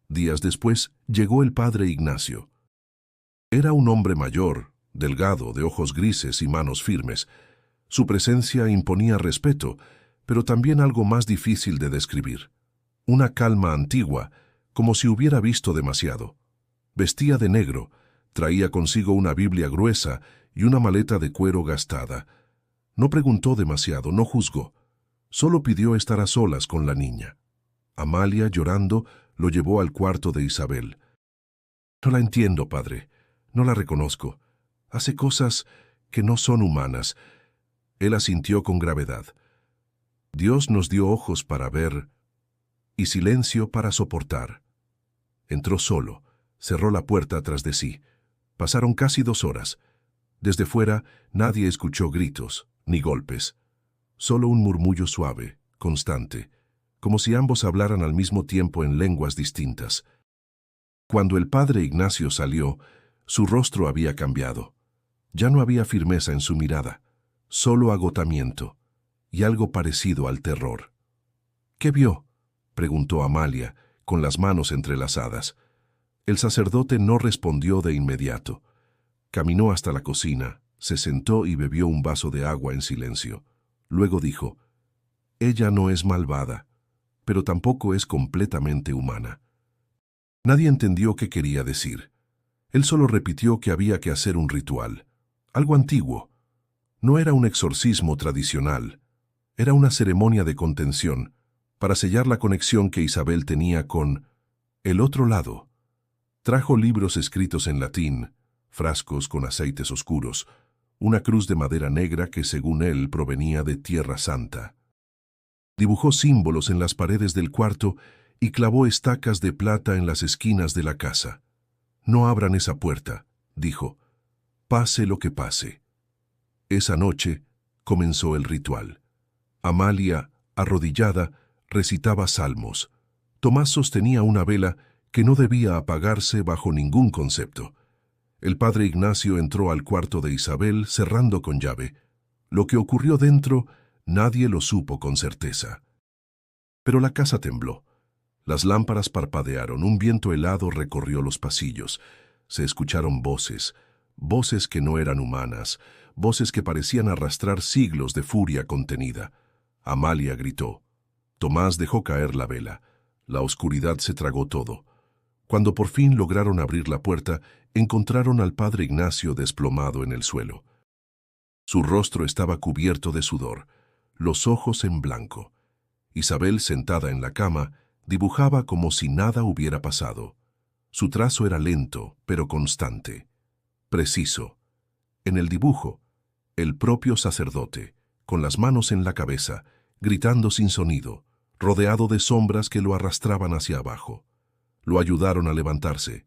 Días después llegó el padre Ignacio. Era un hombre mayor, delgado, de ojos grises y manos firmes. Su presencia imponía respeto, pero también algo más difícil de describir. Una calma antigua, como si hubiera visto demasiado. Vestía de negro, traía consigo una Biblia gruesa y una maleta de cuero gastada. No preguntó demasiado, no juzgó. Solo pidió estar a solas con la niña. Amalia, llorando, lo llevó al cuarto de Isabel. «No la entiendo, padre. No la reconozco. Hace cosas que no son humanas». Él asintió con gravedad. «Dios nos dio ojos para ver y silencio para soportar». Entró solo, cerró la puerta tras de sí. Pasaron casi 2 horas. Desde fuera nadie escuchó gritos ni golpes. Solo un murmullo suave, constante, como si ambos hablaran al mismo tiempo en lenguas distintas. Cuando el padre Ignacio salió, su rostro había cambiado. Ya no había firmeza en su mirada, solo agotamiento y algo parecido al terror. «¿Qué vio?», preguntó Amalia, con las manos entrelazadas. El sacerdote no respondió de inmediato. Caminó hasta la cocina, se sentó y bebió un vaso de agua en silencio. Luego dijo: «Ella no es malvada, pero tampoco es completamente humana». Nadie entendió qué quería decir. Él solo repitió que había que hacer un ritual, algo antiguo. No era un exorcismo tradicional, era una ceremonia de contención, para sellar la conexión que Isabel tenía con el otro lado. Trajo libros escritos en latín, frascos con aceites oscuros, una cruz de madera negra que según él provenía de Tierra Santa. Dibujó símbolos en las paredes del cuarto y clavó estacas de plata en las esquinas de la casa. «No abran esa puerta», dijo, «pase lo que pase». Esa noche comenzó el ritual. Amalia, arrodillada, recitaba salmos. Tomás sostenía una vela que no debía apagarse bajo ningún concepto. El padre Ignacio entró al cuarto de Isabel cerrando con llave. Lo que ocurrió dentro, nadie lo supo con certeza. Pero la casa tembló. Las lámparas parpadearon, un viento helado recorrió los pasillos. Se escucharon voces, voces que no eran humanas, voces que parecían arrastrar siglos de furia contenida. Amalia gritó. Tomás dejó caer la vela. La oscuridad se tragó todo. Cuando por fin lograron abrir la puerta, encontraron al padre Ignacio desplomado en el suelo. Su rostro estaba cubierto de sudor, los ojos en blanco. Isabel, sentada en la cama, dibujaba como si nada hubiera pasado. Su trazo era lento, pero constante, preciso. En el dibujo, el propio sacerdote, con las manos en la cabeza, gritando sin sonido, rodeado de sombras que lo arrastraban hacia abajo. Lo ayudaron a levantarse.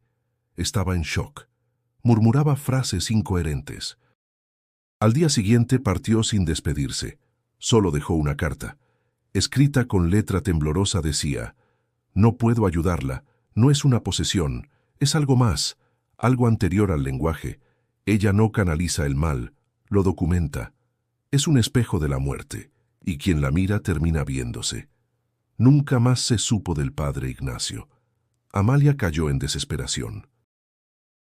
Estaba en shock. Murmuraba frases incoherentes. Al día siguiente partió sin despedirse. Solo dejó una carta. Escrita con letra temblorosa decía: «No puedo ayudarla, no es una posesión, es algo más, algo anterior al lenguaje. Ella no canaliza el mal, lo documenta. Es un espejo de la muerte, y quien la mira termina viéndose». Nunca más se supo del padre Ignacio. Amalia cayó en desesperación.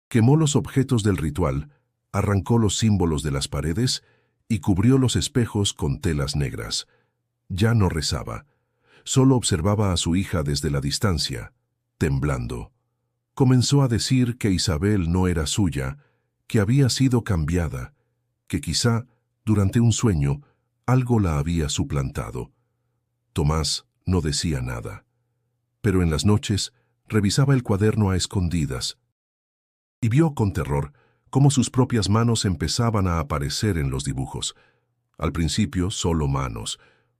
Quemó los objetos del ritual, arrancó los símbolos de las paredes y cubrió los espejos con telas negras. Ya no rezaba. Solo observaba a su hija desde la distancia, temblando. Comenzó a decir que Isabel no era suya, que había sido cambiada, que quizá, durante un sueño, algo la había suplantado. Tomás no decía nada, pero en las noches revisaba el cuaderno a escondidas y vio con terror cómo sus propias manos empezaban a aparecer en los dibujos. Al principio solo manos,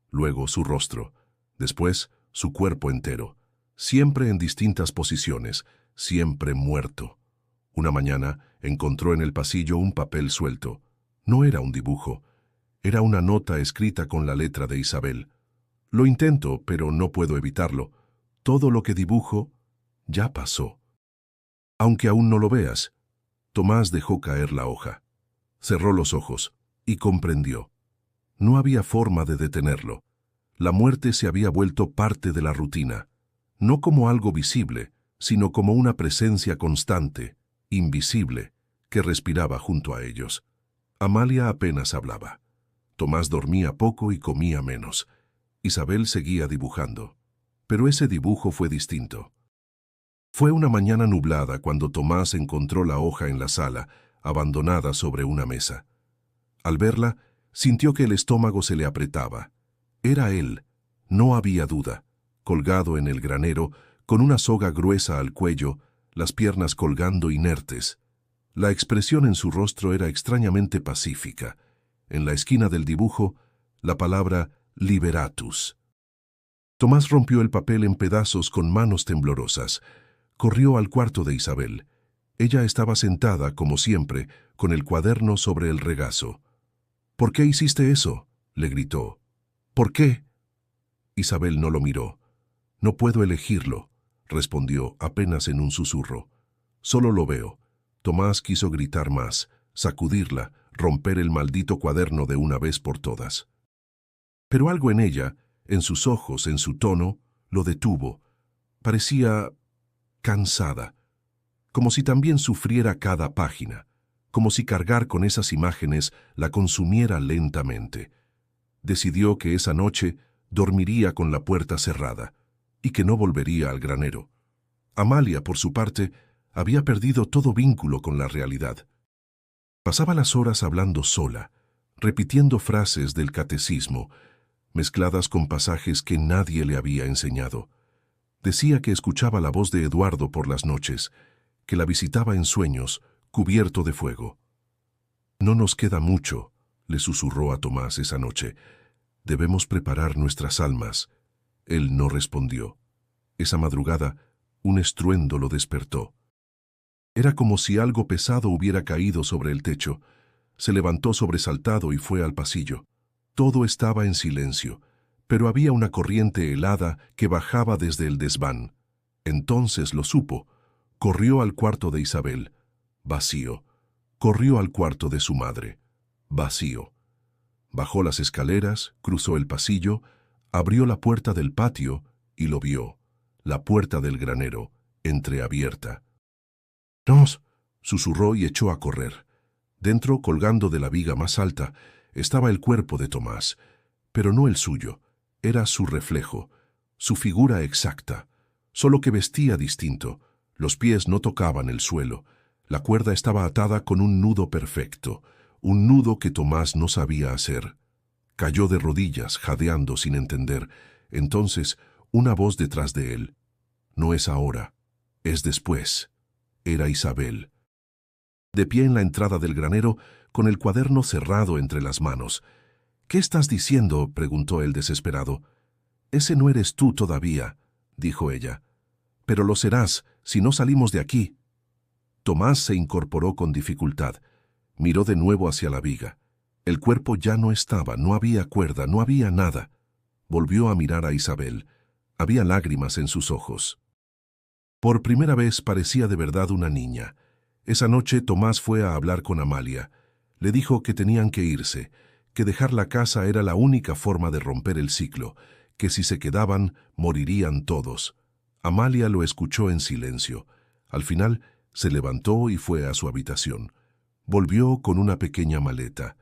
luego su rostro, después su cuerpo entero, siempre en distintas posiciones, siempre muerto. Una mañana encontró en el pasillo un papel suelto. No era un dibujo, era una nota escrita con la letra de Isabel. «Lo intento, pero no puedo evitarlo. Todo lo que dibujo ya pasó». Aunque aún no lo veas, Tomás dejó caer la hoja. Cerró los ojos y comprendió. No había forma de detenerlo. La muerte se había vuelto parte de la rutina, no como algo visible, sino como una presencia constante, invisible, que respiraba junto a ellos. Amalia apenas hablaba. Tomás dormía poco y comía menos. Isabel seguía dibujando, pero ese dibujo fue distinto. Fue una mañana nublada cuando Tomás encontró la hoja en la sala, abandonada sobre una mesa. Al verla, sintió que el estómago se le apretaba. Era él, no había duda, colgado en el granero, con una soga gruesa al cuello, las piernas colgando inertes. La expresión en su rostro era extrañamente pacífica. En la esquina del dibujo, la palabra Liberatus. Tomás rompió el papel en pedazos con manos temblorosas. Corrió al cuarto de Isabel. Ella estaba sentada, como siempre, con el cuaderno sobre el regazo. «¿Por qué hiciste eso?», le gritó. «¿Por qué?». Isabel no lo miró. «No puedo elegirlo», respondió apenas en un susurro. «Solo lo veo». Tomás quiso gritar más, sacudirla, romper el maldito cuaderno de una vez por todas. Pero algo en ella, en sus ojos, en su tono, lo detuvo. Parecía cansada, como si también sufriera cada página, como si cargar con esas imágenes la consumiera lentamente. Decidió que esa noche dormiría con la puerta cerrada y que no volvería al granero. Amalia, por su parte, había perdido todo vínculo con la realidad. Pasaba las horas hablando sola, repitiendo frases del catecismo, mezcladas con pasajes que nadie le había enseñado. Decía que escuchaba la voz de Eduardo por las noches, que la visitaba en sueños, cubierto de fuego. «No nos queda mucho», le susurró a Tomás esa noche. «Debemos preparar nuestras almas». Él no respondió. Esa madrugada, un estruendo lo despertó. Era como si algo pesado hubiera caído sobre el techo. Se levantó sobresaltado y fue al pasillo. Todo estaba en silencio, pero había una corriente helada que bajaba desde el desván. Entonces lo supo. Corrió al cuarto de Isabel. Vacío. Corrió al cuarto de su madre. Vacío. Bajó las escaleras, cruzó el pasillo, abrió la puerta del patio y lo vio. La puerta del granero, entreabierta. «¡Nos!», susurró y echó a correr. Dentro, colgando de la viga más alta, estaba el cuerpo de Tomás, pero no el suyo. Era su reflejo, su figura exacta, solo que vestía distinto. Los pies no tocaban el suelo. La cuerda estaba atada con un nudo perfecto, un nudo que Tomás no sabía hacer. Cayó de rodillas, jadeando sin entender. Entonces, una voz detrás de él. No es ahora, es después. Era Isabel. De pie en la entrada del granero, con el cuaderno cerrado entre las manos. «¿Qué estás diciendo?», preguntó él desesperado. «Ese no eres tú todavía», dijo ella. «Pero lo serás si no salimos de aquí». Tomás se incorporó con dificultad. Miró de nuevo hacia la viga. El cuerpo ya no estaba, no había cuerda, no había nada. Volvió a mirar a Isabel. Había lágrimas en sus ojos. Por primera vez parecía de verdad una niña. Esa noche Tomás fue a hablar con Amalia. Le dijo que tenían que irse, que dejar la casa era la única forma de romper el ciclo, que si se quedaban, morirían todos. Amalia lo escuchó en silencio. Al final, se levantó y fue a su habitación. Volvió con una pequeña maleta.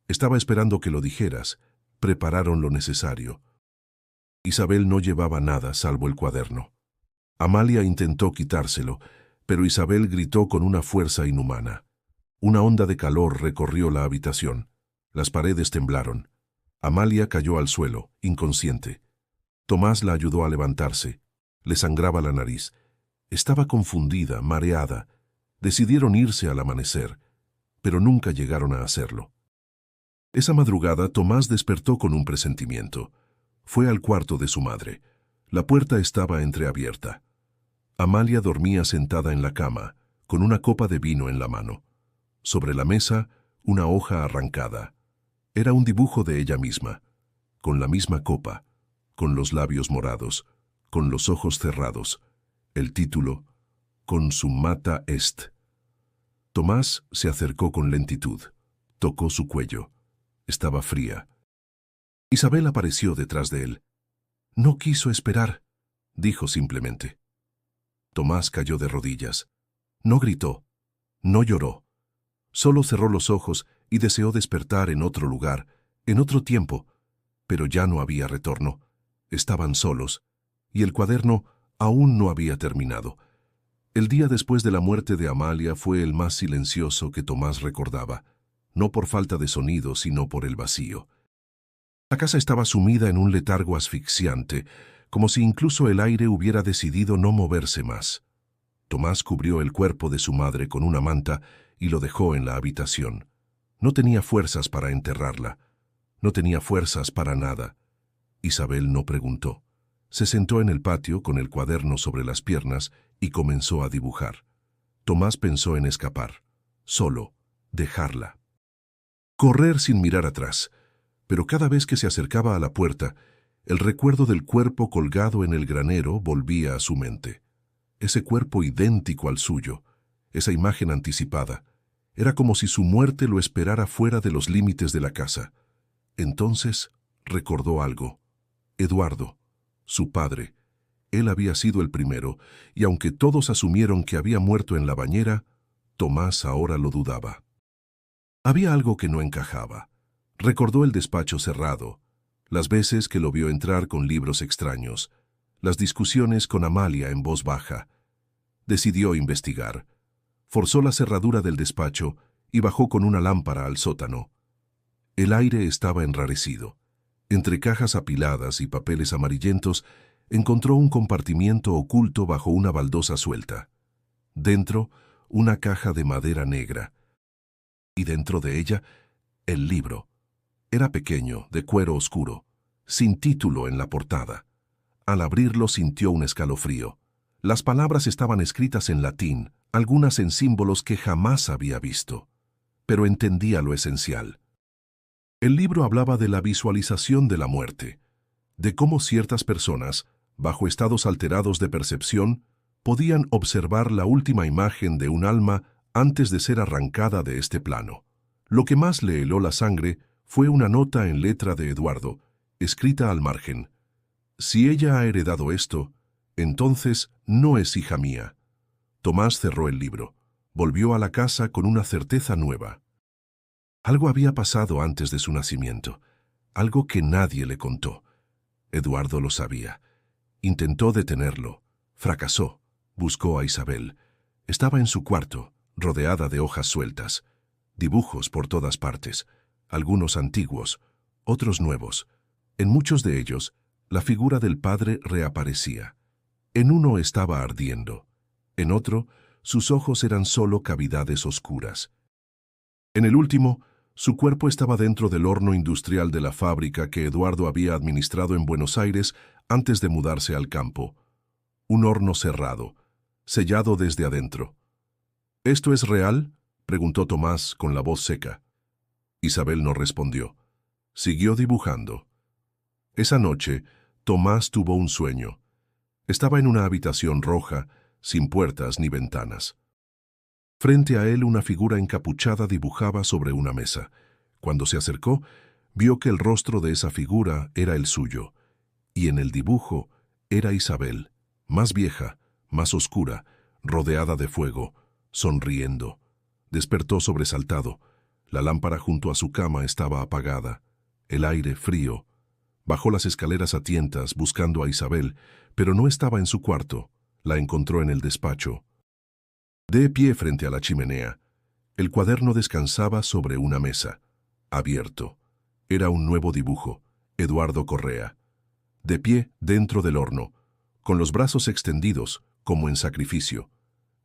Estaba esperando que lo dijeras. Prepararon lo necesario. Isabel no llevaba nada salvo el cuaderno. Amalia intentó quitárselo, pero Isabel gritó con una fuerza inhumana. Una onda de calor recorrió la habitación. Las paredes temblaron. Amalia cayó al suelo, inconsciente. Tomás la ayudó a levantarse. Le sangraba la nariz. Estaba confundida, mareada. Decidieron irse al amanecer, pero nunca llegaron a hacerlo. Esa madrugada Tomás despertó con un presentimiento. Fue al cuarto de su madre. La puerta estaba entreabierta. Amalia dormía sentada en la cama, con una copa de vino en la mano. Sobre la mesa, una hoja arrancada. Era un dibujo de ella misma, con la misma copa, con los labios morados, con los ojos cerrados. El título, Consumata est. Tomás se acercó con lentitud. Tocó su cuello. Estaba fría. Isabel apareció detrás de él. «No quiso esperar», dijo simplemente. Tomás cayó de rodillas. No gritó, no lloró. Solo cerró los ojos y deseó despertar en otro lugar, en otro tiempo. Pero ya no había retorno. Estaban solos, y el cuaderno aún no había terminado. El día después de la muerte de Amalia fue el más silencioso que Tomás recordaba, no por falta de sonido, sino por el vacío. La casa estaba sumida en un letargo asfixiante, como si incluso el aire hubiera decidido no moverse más. Tomás cubrió el cuerpo de su madre con una manta y lo dejó en la habitación. No tenía fuerzas para enterrarla. No tenía fuerzas para nada. Isabel no preguntó. Se sentó en el patio con el cuaderno sobre las piernas y comenzó a dibujar. Tomás pensó en escapar. Solo, dejarla. Correr sin mirar atrás. Pero cada vez que se acercaba a la puerta, el recuerdo del cuerpo colgado en el granero volvía a su mente. Ese cuerpo idéntico al suyo, esa imagen anticipada, era como si su muerte lo esperara fuera de los límites de la casa. Entonces recordó algo. Eduardo, su padre. Él había sido el primero, y aunque todos asumieron que había muerto en la bañera, Tomás ahora lo dudaba. Había algo que no encajaba. Recordó el despacho cerrado, las veces que lo vio entrar con libros extraños, las discusiones con Amalia en voz baja. Decidió investigar. Forzó la cerradura del despacho y bajó con una lámpara al sótano. El aire estaba enrarecido. Entre cajas apiladas y papeles amarillentos, encontró un compartimiento oculto bajo una baldosa suelta. Dentro, una caja de madera negra. Y dentro de ella, el libro. Era pequeño, de cuero oscuro, sin título en la portada. Al abrirlo sintió un escalofrío. Las palabras estaban escritas en latín, algunas en símbolos que jamás había visto. Pero entendía lo esencial. El libro hablaba de la visualización de la muerte, de cómo ciertas personas, bajo estados alterados de percepción, podían observar la última imagen de un alma antes de ser arrancada de este plano. Lo que más le heló la sangre fue una nota en letra de Eduardo, escrita al margen. Si ella ha heredado esto, entonces no es hija mía. Tomás cerró el libro. Volvió a la casa con una certeza nueva. Algo había pasado antes de su nacimiento, algo que nadie le contó. Eduardo lo sabía. Intentó detenerlo. Fracasó. Buscó a Isabel. Estaba en su cuarto, rodeada de hojas sueltas. Dibujos por todas partes, algunos antiguos, otros nuevos. En muchos de ellos, la figura del padre reaparecía. En uno estaba ardiendo. En otro, sus ojos eran solo cavidades oscuras. En el último, su cuerpo estaba dentro del horno industrial de la fábrica que Eduardo había administrado en Buenos Aires antes de mudarse al campo. Un horno cerrado, sellado desde adentro. ¿Esto es real?, preguntó Tomás con la voz seca. Isabel no respondió. Siguió dibujando. Esa noche, Tomás tuvo un sueño. Estaba en una habitación roja, sin puertas ni ventanas. Frente a él una figura encapuchada dibujaba sobre una mesa. Cuando se acercó, vio que el rostro de esa figura era el suyo, y en el dibujo era Isabel, más vieja, más oscura, rodeada de fuego, sonriendo. Despertó sobresaltado. La lámpara junto a su cama estaba apagada. El aire frío. Bajó las escaleras a tientas buscando a Isabel, pero no estaba en su cuarto. La encontró en el despacho. De pie frente a la chimenea. El cuaderno descansaba sobre una mesa, abierto. Era un nuevo dibujo, Eduardo Correa. De pie dentro del horno, con los brazos extendidos, como en sacrificio.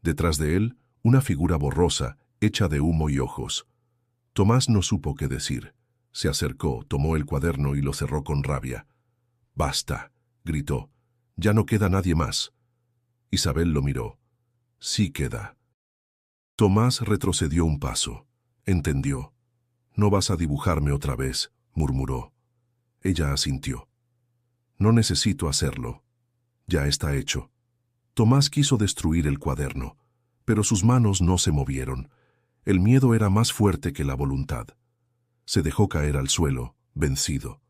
Detrás de él, una figura borrosa, hecha de humo y ojos. Tomás no supo qué decir. Se acercó, tomó el cuaderno y lo cerró con rabia. «Basta», gritó. «Ya no queda nadie más». Isabel lo miró. «Sí queda». Tomás retrocedió un paso. Entendió. «No vas a dibujarme otra vez», murmuró. Ella asintió. «No necesito hacerlo. Ya está hecho». Tomás quiso destruir el cuaderno, pero sus manos no se movieron. El miedo era más fuerte que la voluntad. Se dejó caer al suelo, vencido.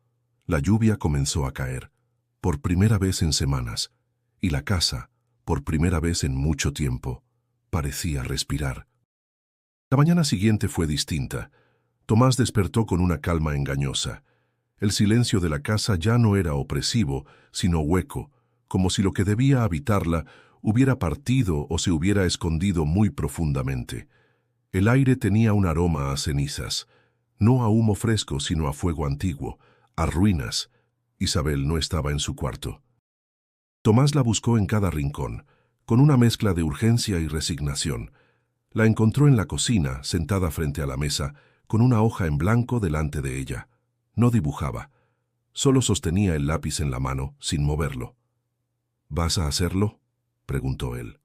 La lluvia comenzó a caer, por primera vez en semanas, y la casa, por primera vez en mucho tiempo, parecía respirar. La mañana siguiente fue distinta. Tomás despertó con una calma engañosa. El silencio de la casa ya no era opresivo, sino hueco, como si lo que debía habitarla hubiera partido o se hubiera escondido muy profundamente. El aire tenía un aroma a cenizas, no a humo fresco, sino a fuego antiguo, a ruinas. Isabel no estaba en su cuarto. Tomás la buscó en cada rincón, con una mezcla de urgencia y resignación. La encontró en la cocina, sentada frente a la mesa, con una hoja en blanco delante de ella. No dibujaba. Solo sostenía el lápiz en la mano, sin moverlo. «¿Vas a hacerlo?», preguntó él.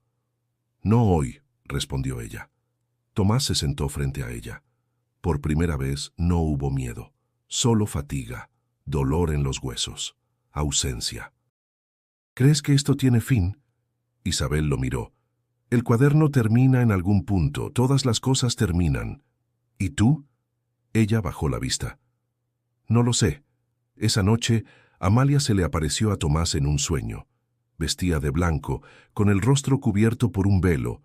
«No hoy», respondió ella. Tomás se sentó frente a ella. Por primera vez no hubo miedo, solo fatiga, dolor en los huesos, ausencia. «¿Crees que esto tiene fin?». Isabel lo miró. «El cuaderno termina en algún punto, todas las cosas terminan. ¿Y tú?». Ella bajó la vista. «No lo sé». Esa noche, Amalia se le apareció a Tomás en un sueño. Vestía de blanco, con el rostro cubierto por un velo.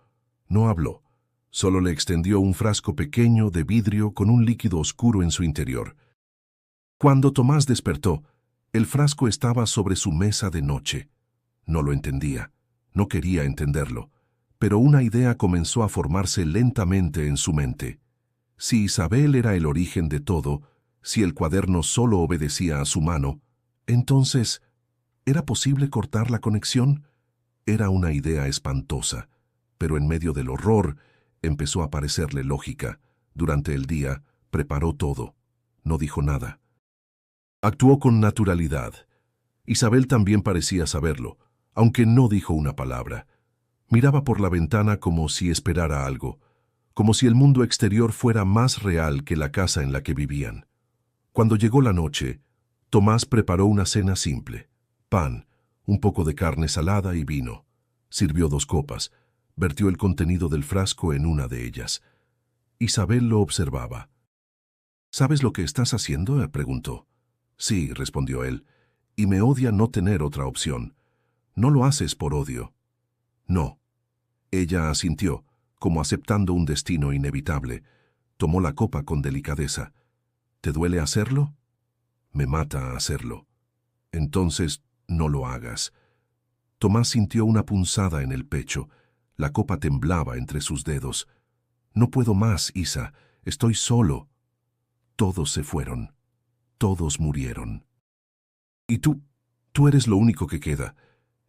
No habló. Solo le extendió un frasco pequeño de vidrio con un líquido oscuro en su interior. Cuando Tomás despertó, el frasco estaba sobre su mesa de noche. No lo entendía, no quería entenderlo, pero una idea comenzó a formarse lentamente en su mente. Si Isabel era el origen de todo, si el cuaderno solo obedecía a su mano, entonces, ¿era posible cortar la conexión? Era una idea espantosa, pero en medio del horror empezó a parecerle lógica. Durante el día, preparó todo. No dijo nada. Actuó con naturalidad. Isabel también parecía saberlo, aunque no dijo una palabra. Miraba por la ventana como si esperara algo, como si el mundo exterior fuera más real que la casa en la que vivían. Cuando llegó la noche, Tomás preparó una cena simple. Pan, un poco de carne salada y vino. Sirvió 2 copas. Vertió el contenido del frasco en una de ellas. Isabel lo observaba. «¿Sabes lo que estás haciendo?», preguntó. «Sí», respondió él, «y me odia no tener otra opción. No lo haces por odio». «No». Ella asintió, como aceptando un destino inevitable. Tomó la copa con delicadeza. «¿Te duele hacerlo?». «Me mata hacerlo». «Entonces, no lo hagas». Tomás sintió una punzada en el pecho. La copa temblaba entre sus dedos. «No puedo más, Isa. Estoy solo». Todos se fueron. Todos murieron. Y tú eres lo único que queda,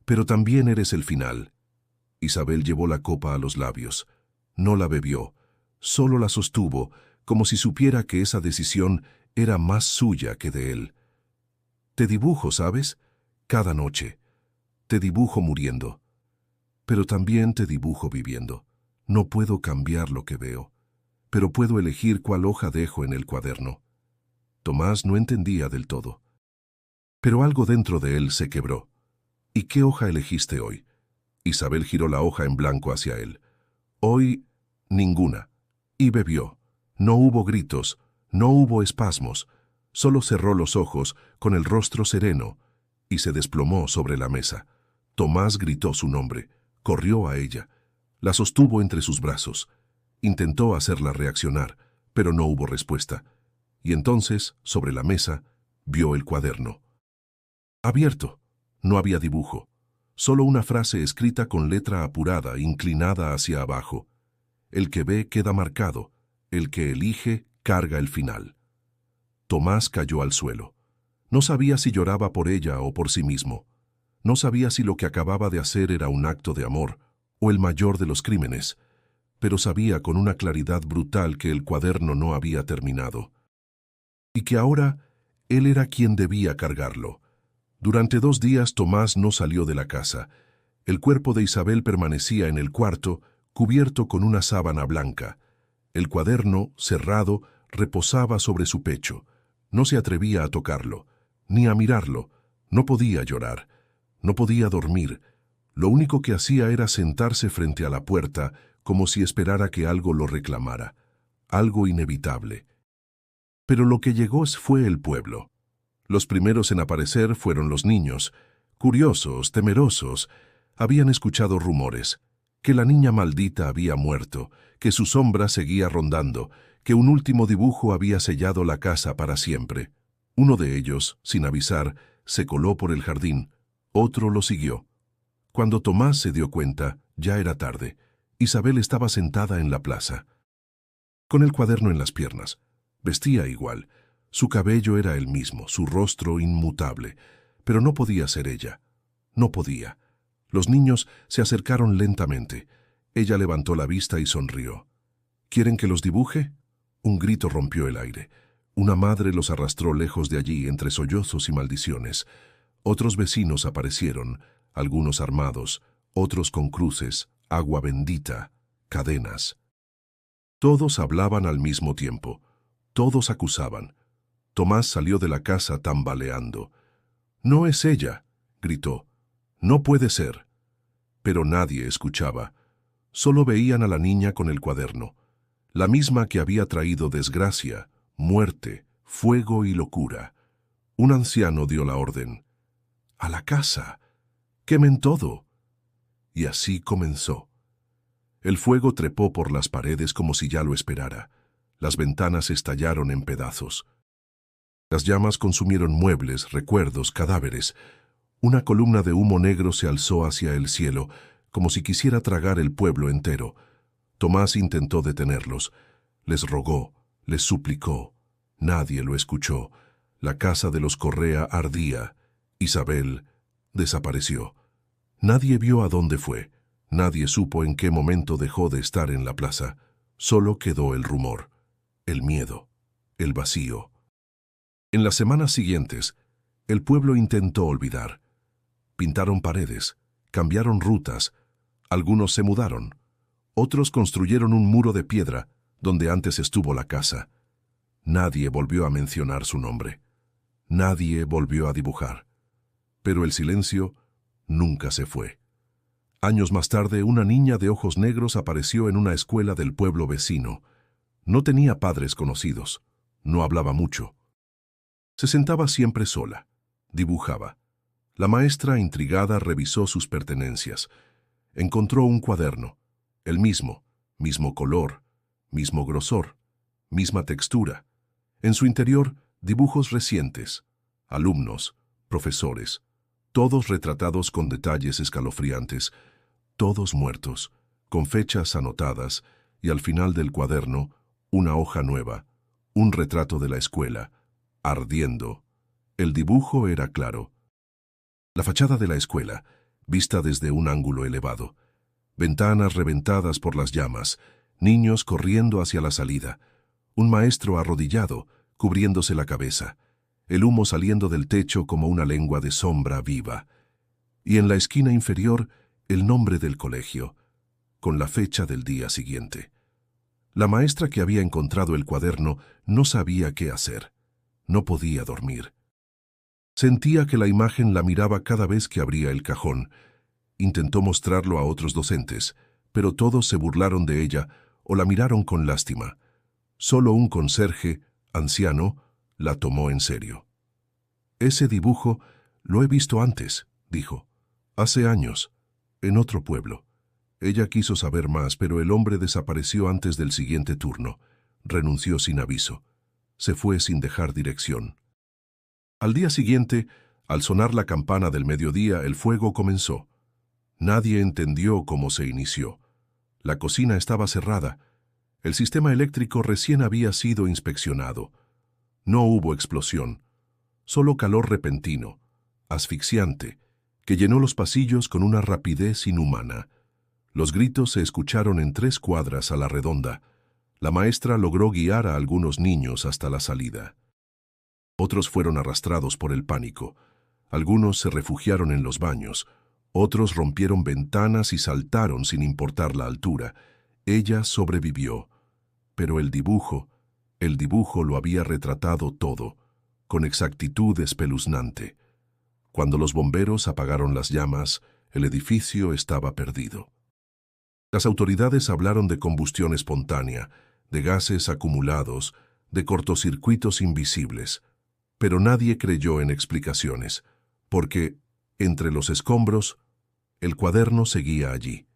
pero también eres el final. Isabel llevó la copa a los labios. No la bebió, solo la sostuvo, como si supiera que esa decisión era más suya que de él. Te dibujo, ¿sabes? Cada noche. Te dibujo muriendo. Pero también te dibujo viviendo. No puedo cambiar lo que veo, pero puedo elegir cuál hoja dejo en el cuaderno. Tomás no entendía del todo. Pero algo dentro de él se quebró. ¿Y qué hoja elegiste hoy? Isabel giró la hoja en blanco hacia él. Hoy, ninguna. Y bebió. No hubo gritos, no hubo espasmos. Solo cerró los ojos, con el rostro sereno, y se desplomó sobre la mesa. Tomás gritó su nombre. Corrió a ella. La sostuvo entre sus brazos. Intentó hacerla reaccionar, pero no hubo respuesta. Y entonces, sobre la mesa, vio el cuaderno. Abierto. No había dibujo. Solo una frase escrita con letra apurada, inclinada hacia abajo. El que ve queda marcado. El que elige carga el final. Tomás cayó al suelo. No sabía si lloraba por ella o por sí mismo. No sabía si lo que acababa de hacer era un acto de amor o el mayor de los crímenes, pero sabía con una claridad brutal que el cuaderno no había terminado. Y que ahora él era quien debía cargarlo. Durante 2 días Tomás no salió de la casa. El cuerpo de Isabel permanecía en el cuarto, cubierto con una sábana blanca. El cuaderno, cerrado, reposaba sobre su pecho. No se atrevía a tocarlo, ni a mirarlo. No podía llorar, no podía dormir. Lo único que hacía era sentarse frente a la puerta, como si esperara que algo lo reclamara, algo inevitable. Pero lo que llegó fue el pueblo. Los primeros en aparecer fueron los niños, curiosos, temerosos. Habían escuchado rumores, que la niña maldita había muerto, que su sombra seguía rondando, que un último dibujo había sellado la casa para siempre. Uno de ellos, sin avisar, se coló por el jardín, otro lo siguió. Cuando Tomás se dio cuenta, ya era tarde. Isabel estaba sentada en la plaza, con el cuaderno en las piernas. Vestía igual. Su cabello era el mismo, su rostro inmutable, pero no podía ser ella. No podía. Los niños se acercaron lentamente. Ella levantó la vista y sonrió. ¿Quieren que los dibuje? Un grito rompió el aire. Una madre los arrastró lejos de allí entre sollozos y maldiciones. Otros vecinos aparecieron, algunos armados, otros con cruces, agua bendita, cadenas. Todos hablaban al mismo tiempo. Todos acusaban. Tomás salió de la casa tambaleando. «No es ella», gritó. «No puede ser». Pero nadie escuchaba. Solo veían a la niña con el cuaderno, la misma que había traído desgracia, muerte, fuego y locura. Un anciano dio la orden. «¡A la casa! ¡Quemen todo!». Y así comenzó. El fuego trepó por las paredes como si ya lo esperara. Las ventanas estallaron en pedazos. Las llamas consumieron muebles, recuerdos, cadáveres. Una columna de humo negro se alzó hacia el cielo, como si quisiera tragar el pueblo entero. Tomás intentó detenerlos. Les rogó, les suplicó. Nadie lo escuchó. La casa de los Correa ardía. Isabel desapareció. Nadie vio a dónde fue. Nadie supo en qué momento dejó de estar en la plaza. Solo quedó el rumor, el miedo, el vacío. En las semanas siguientes, el pueblo intentó olvidar. Pintaron paredes, cambiaron rutas, algunos se mudaron, otros construyeron un muro de piedra donde antes estuvo la casa. Nadie volvió a mencionar su nombre. Nadie volvió a dibujar. Pero el silencio nunca se fue. Años más tarde, una niña de ojos negros apareció en una escuela del pueblo vecino. No tenía padres conocidos, no hablaba mucho. Se sentaba siempre sola, dibujaba. La maestra, intrigada, revisó sus pertenencias. Encontró un cuaderno, el mismo color, mismo grosor, misma textura. En su interior, dibujos recientes, alumnos, profesores, todos retratados con detalles escalofriantes, todos muertos, con fechas anotadas, y al final del cuaderno, una hoja nueva, un retrato de la escuela, ardiendo. El dibujo era claro. La fachada de la escuela, vista desde un ángulo elevado. Ventanas reventadas por las llamas, niños corriendo hacia la salida, un maestro arrodillado, cubriéndose la cabeza, el humo saliendo del techo como una lengua de sombra viva. Y en la esquina inferior, el nombre del colegio, con la fecha del día siguiente. La maestra que había encontrado el cuaderno no sabía qué hacer. No podía dormir. Sentía que la imagen la miraba cada vez que abría el cajón. Intentó mostrarlo a otros docentes, pero todos se burlaron de ella o la miraron con lástima. Solo un conserje, anciano, la tomó en serio. «Ese dibujo lo he visto antes», dijo. «Hace años, en otro pueblo». Ella quiso saber más, pero el hombre desapareció antes del siguiente turno. Renunció sin aviso. Se fue sin dejar dirección. Al día siguiente, al sonar la campana del mediodía, el fuego comenzó. Nadie entendió cómo se inició. La cocina estaba cerrada. El sistema eléctrico recién había sido inspeccionado. No hubo explosión, solo calor repentino, asfixiante, que llenó los pasillos con una rapidez inhumana. Los gritos se escucharon en 3 cuadras a la redonda. La maestra logró guiar a algunos niños hasta la salida. Otros fueron arrastrados por el pánico. Algunos se refugiaron en los baños. Otros rompieron ventanas y saltaron sin importar la altura. Ella sobrevivió. Pero el dibujo lo había retratado todo, con exactitud espeluznante. Cuando los bomberos apagaron las llamas, el edificio estaba perdido. Las autoridades hablaron de combustión espontánea, de gases acumulados, de cortocircuitos invisibles, pero nadie creyó en explicaciones, porque, entre los escombros, el cuaderno seguía allí,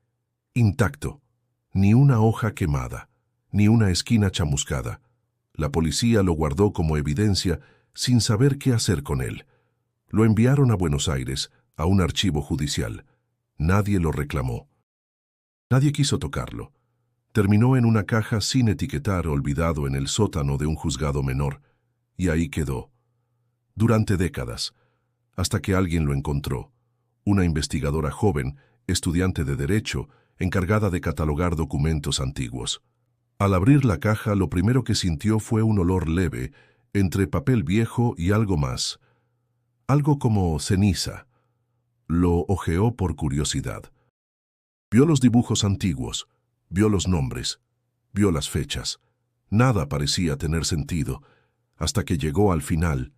intacto, ni una hoja quemada, ni una esquina chamuscada. La policía lo guardó como evidencia sin saber qué hacer con él. Lo enviaron a Buenos Aires, a un archivo judicial. Nadie lo reclamó. Nadie quiso tocarlo. Terminó en una caja sin etiquetar, olvidado en el sótano de un juzgado menor, y ahí quedó. Durante décadas, hasta que alguien lo encontró. Una investigadora joven, estudiante de Derecho, encargada de catalogar documentos antiguos. Al abrir la caja, lo primero que sintió fue un olor leve, entre papel viejo y algo más. Algo como ceniza. Lo hojeó por curiosidad. Vio los dibujos antiguos, vio los nombres, vio las fechas. Nada parecía tener sentido, hasta que llegó al final,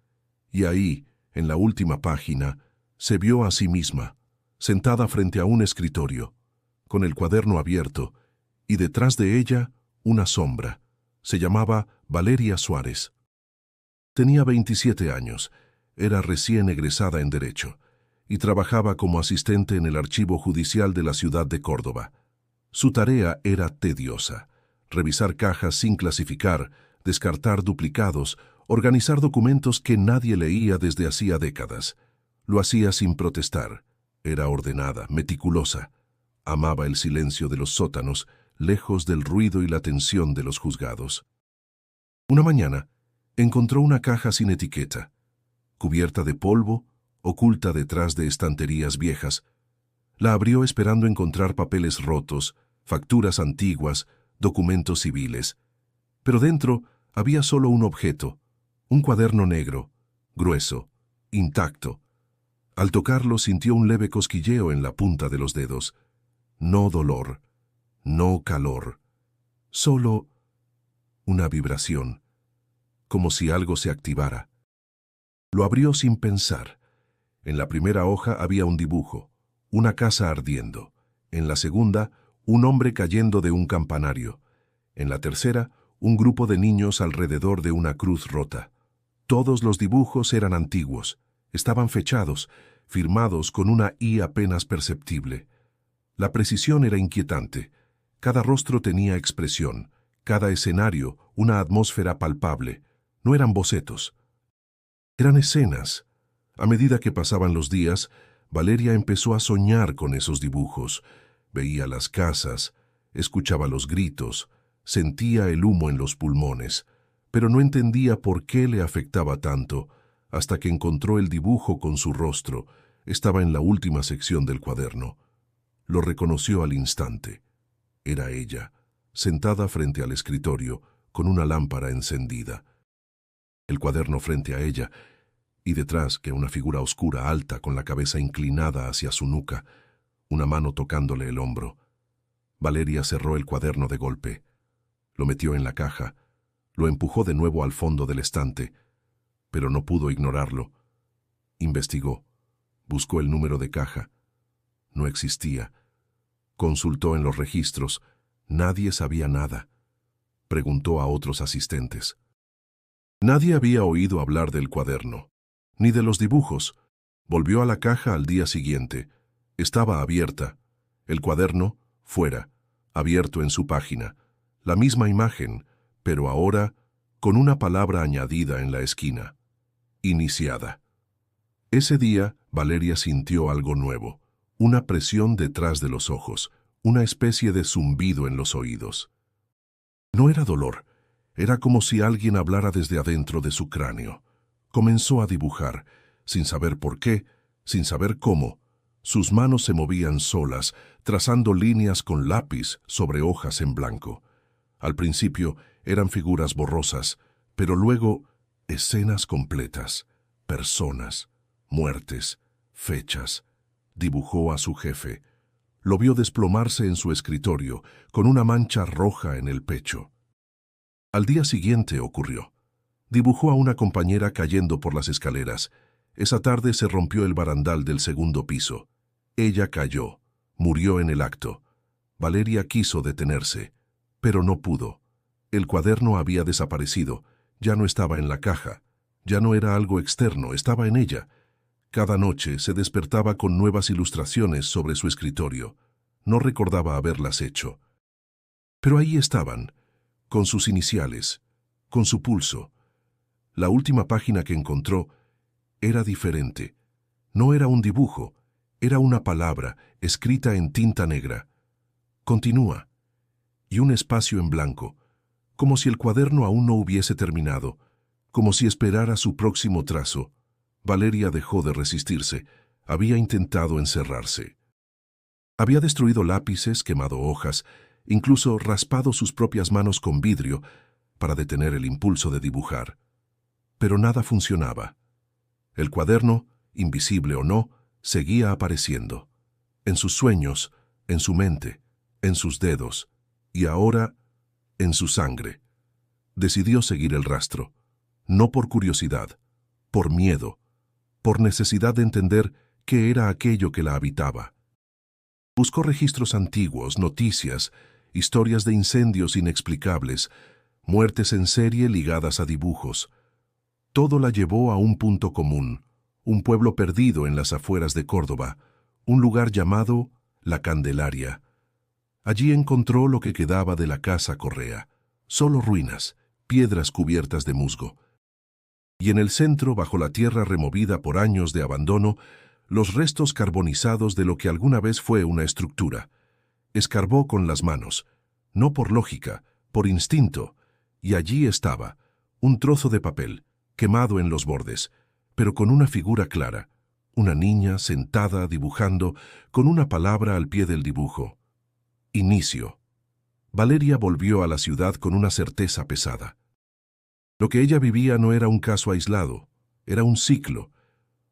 y ahí, en la última página, se vio a sí misma, sentada frente a un escritorio, con el cuaderno abierto, y detrás de ella, una sombra. Se llamaba Valeria Suárez. Tenía 27 años, era recién egresada en Derecho, y trabajaba como asistente en el Archivo Judicial de la ciudad de Córdoba. Su tarea era tediosa: revisar cajas sin clasificar, descartar duplicados, organizar documentos que nadie leía desde hacía décadas. Lo hacía sin protestar. Era ordenada, meticulosa. Amaba el silencio de los sótanos, lejos del ruido y la tensión de los juzgados. Una mañana, encontró una caja sin etiqueta, cubierta de polvo, oculta detrás de estanterías viejas. La abrió esperando encontrar papeles rotos, facturas antiguas, documentos civiles. Pero dentro había solo un objeto, un cuaderno negro, grueso, intacto. Al tocarlo sintió un leve cosquilleo en la punta de los dedos. No dolor, no calor, solo una vibración, como si algo se activara. Lo abrió sin pensar. En la primera hoja había un dibujo, una casa ardiendo. En la segunda, un hombre cayendo de un campanario. En la tercera, un grupo de niños alrededor de una cruz rota. Todos los dibujos eran antiguos, estaban fechados, firmados con una I apenas perceptible. La precisión era inquietante. Cada rostro tenía expresión, cada escenario una atmósfera palpable. No eran bocetos. Eran escenas, A medida que pasaban los días, Valeria empezó a soñar con esos dibujos. Veía las casas, escuchaba los gritos, sentía el humo en los pulmones, pero no entendía por qué le afectaba tanto, hasta que encontró el dibujo con su rostro. Estaba en la última sección del cuaderno. Lo reconoció al instante. Era ella, sentada frente al escritorio, con una lámpara encendida. El cuaderno frente a ella, y detrás que una figura oscura alta con la cabeza inclinada hacia su nuca, una mano tocándole el hombro. Valeria cerró el cuaderno de golpe. Lo metió en la caja, lo empujó de nuevo al fondo del estante, pero no pudo ignorarlo. Investigó, buscó el número de caja. No existía. Consultó en los registros. Nadie sabía nada. Preguntó a otros asistentes. Nadie había oído hablar del cuaderno, ni de los dibujos. Volvió a la caja al día siguiente. Estaba abierta. El cuaderno, fuera, abierto en su página. La misma imagen, pero ahora con una palabra añadida en la esquina. Iniciada. Ese día, Valeria sintió algo nuevo. Una presión detrás de los ojos, una especie de zumbido en los oídos. No era dolor, era como si alguien hablara desde adentro de su cráneo. Comenzó a dibujar, sin saber por qué, sin saber cómo. Sus manos se movían solas, trazando líneas con lápiz sobre hojas en blanco. Al principio eran figuras borrosas, pero luego escenas completas, personas, muertes, fechas. Dibujó a su jefe. Lo vio desplomarse en su escritorio, con una mancha roja en el pecho. Al día siguiente ocurrió. Dibujó a una compañera cayendo por las escaleras. Esa tarde se rompió el barandal del segundo piso. Ella cayó, murió en el acto. Valeria quiso detenerse, pero no pudo. El cuaderno había desaparecido, ya no estaba en la caja, ya no era algo externo, estaba en ella. Cada noche se despertaba con nuevas ilustraciones sobre su escritorio. No recordaba haberlas hecho. Pero ahí estaban, con sus iniciales, con su pulso. La última página que encontró era diferente. No era un dibujo, era una palabra escrita en tinta negra. Continúa. Y un espacio en blanco, como si el cuaderno aún no hubiese terminado, como si esperara su próximo trazo. Valeria dejó de resistirse. Había intentado encerrarse. Había destruido lápices, quemado hojas, incluso raspado sus propias manos con vidrio para detener el impulso de dibujar. Pero nada funcionaba. El cuaderno, invisible o no, seguía apareciendo. En sus sueños, en su mente, en sus dedos, y ahora en su sangre. Decidió seguir el rastro, no por curiosidad, por miedo, por necesidad de entender qué era aquello que la habitaba. Buscó registros antiguos, noticias, historias de incendios inexplicables, muertes en serie ligadas a dibujos. Todo la llevó a un punto común, un pueblo perdido en las afueras de Córdoba, un lugar llamado La Candelaria. Allí encontró lo que quedaba de la casa Correa, solo ruinas, piedras cubiertas de musgo. Y en el centro, bajo la tierra removida por años de abandono, los restos carbonizados de lo que alguna vez fue una estructura. Escarbó con las manos, no por lógica, por instinto, y allí estaba, un trozo de papel, quemado en los bordes, pero con una figura clara, una niña sentada dibujando, con una palabra al pie del dibujo. Inicio. Valeria volvió a la ciudad con una certeza pesada. Lo que ella vivía no era un caso aislado, era un ciclo,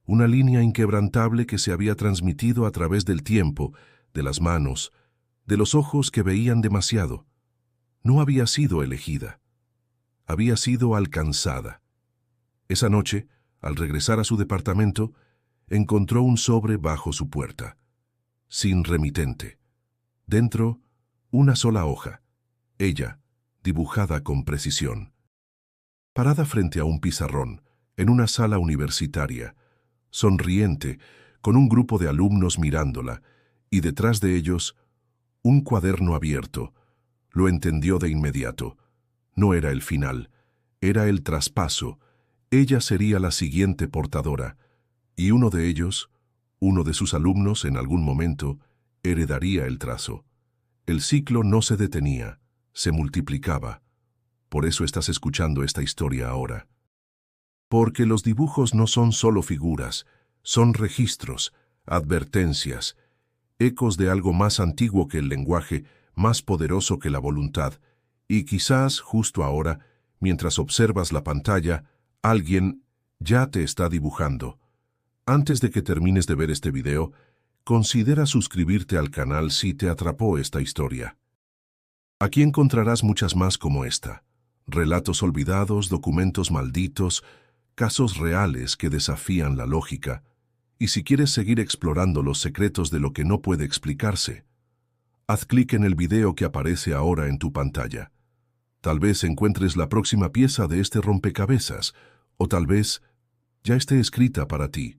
una línea inquebrantable que se había transmitido a través del tiempo, de las manos, de los ojos que veían demasiado. No había sido elegida, había sido alcanzada. Esa noche, al regresar a su departamento, encontró un sobre bajo su puerta, sin remitente. Dentro, una sola hoja, ella, dibujada con precisión. Parada frente a un pizarrón, en una sala universitaria, sonriente, con un grupo de alumnos mirándola, y detrás de ellos, un cuaderno abierto. Lo entendió de inmediato. No era el final, era el traspaso. Ella sería la siguiente portadora. Y uno de ellos, uno de sus alumnos en algún momento, heredaría el trazo. El ciclo no se detenía, se multiplicaba. Por eso estás escuchando esta historia ahora. Porque los dibujos no son solo figuras, son registros, advertencias, ecos de algo más antiguo que el lenguaje, más poderoso que la voluntad, y quizás, justo ahora, mientras observas la pantalla, alguien ya te está dibujando. Antes de que termines de ver este video, considera suscribirte al canal si te atrapó esta historia. Aquí encontrarás muchas más como esta. Relatos olvidados, documentos malditos, casos reales que desafían la lógica. Y si quieres seguir explorando los secretos de lo que no puede explicarse, haz clic en el video que aparece ahora en tu pantalla. Tal vez encuentres la próxima pieza de este rompecabezas, o tal vez ya esté escrita para ti.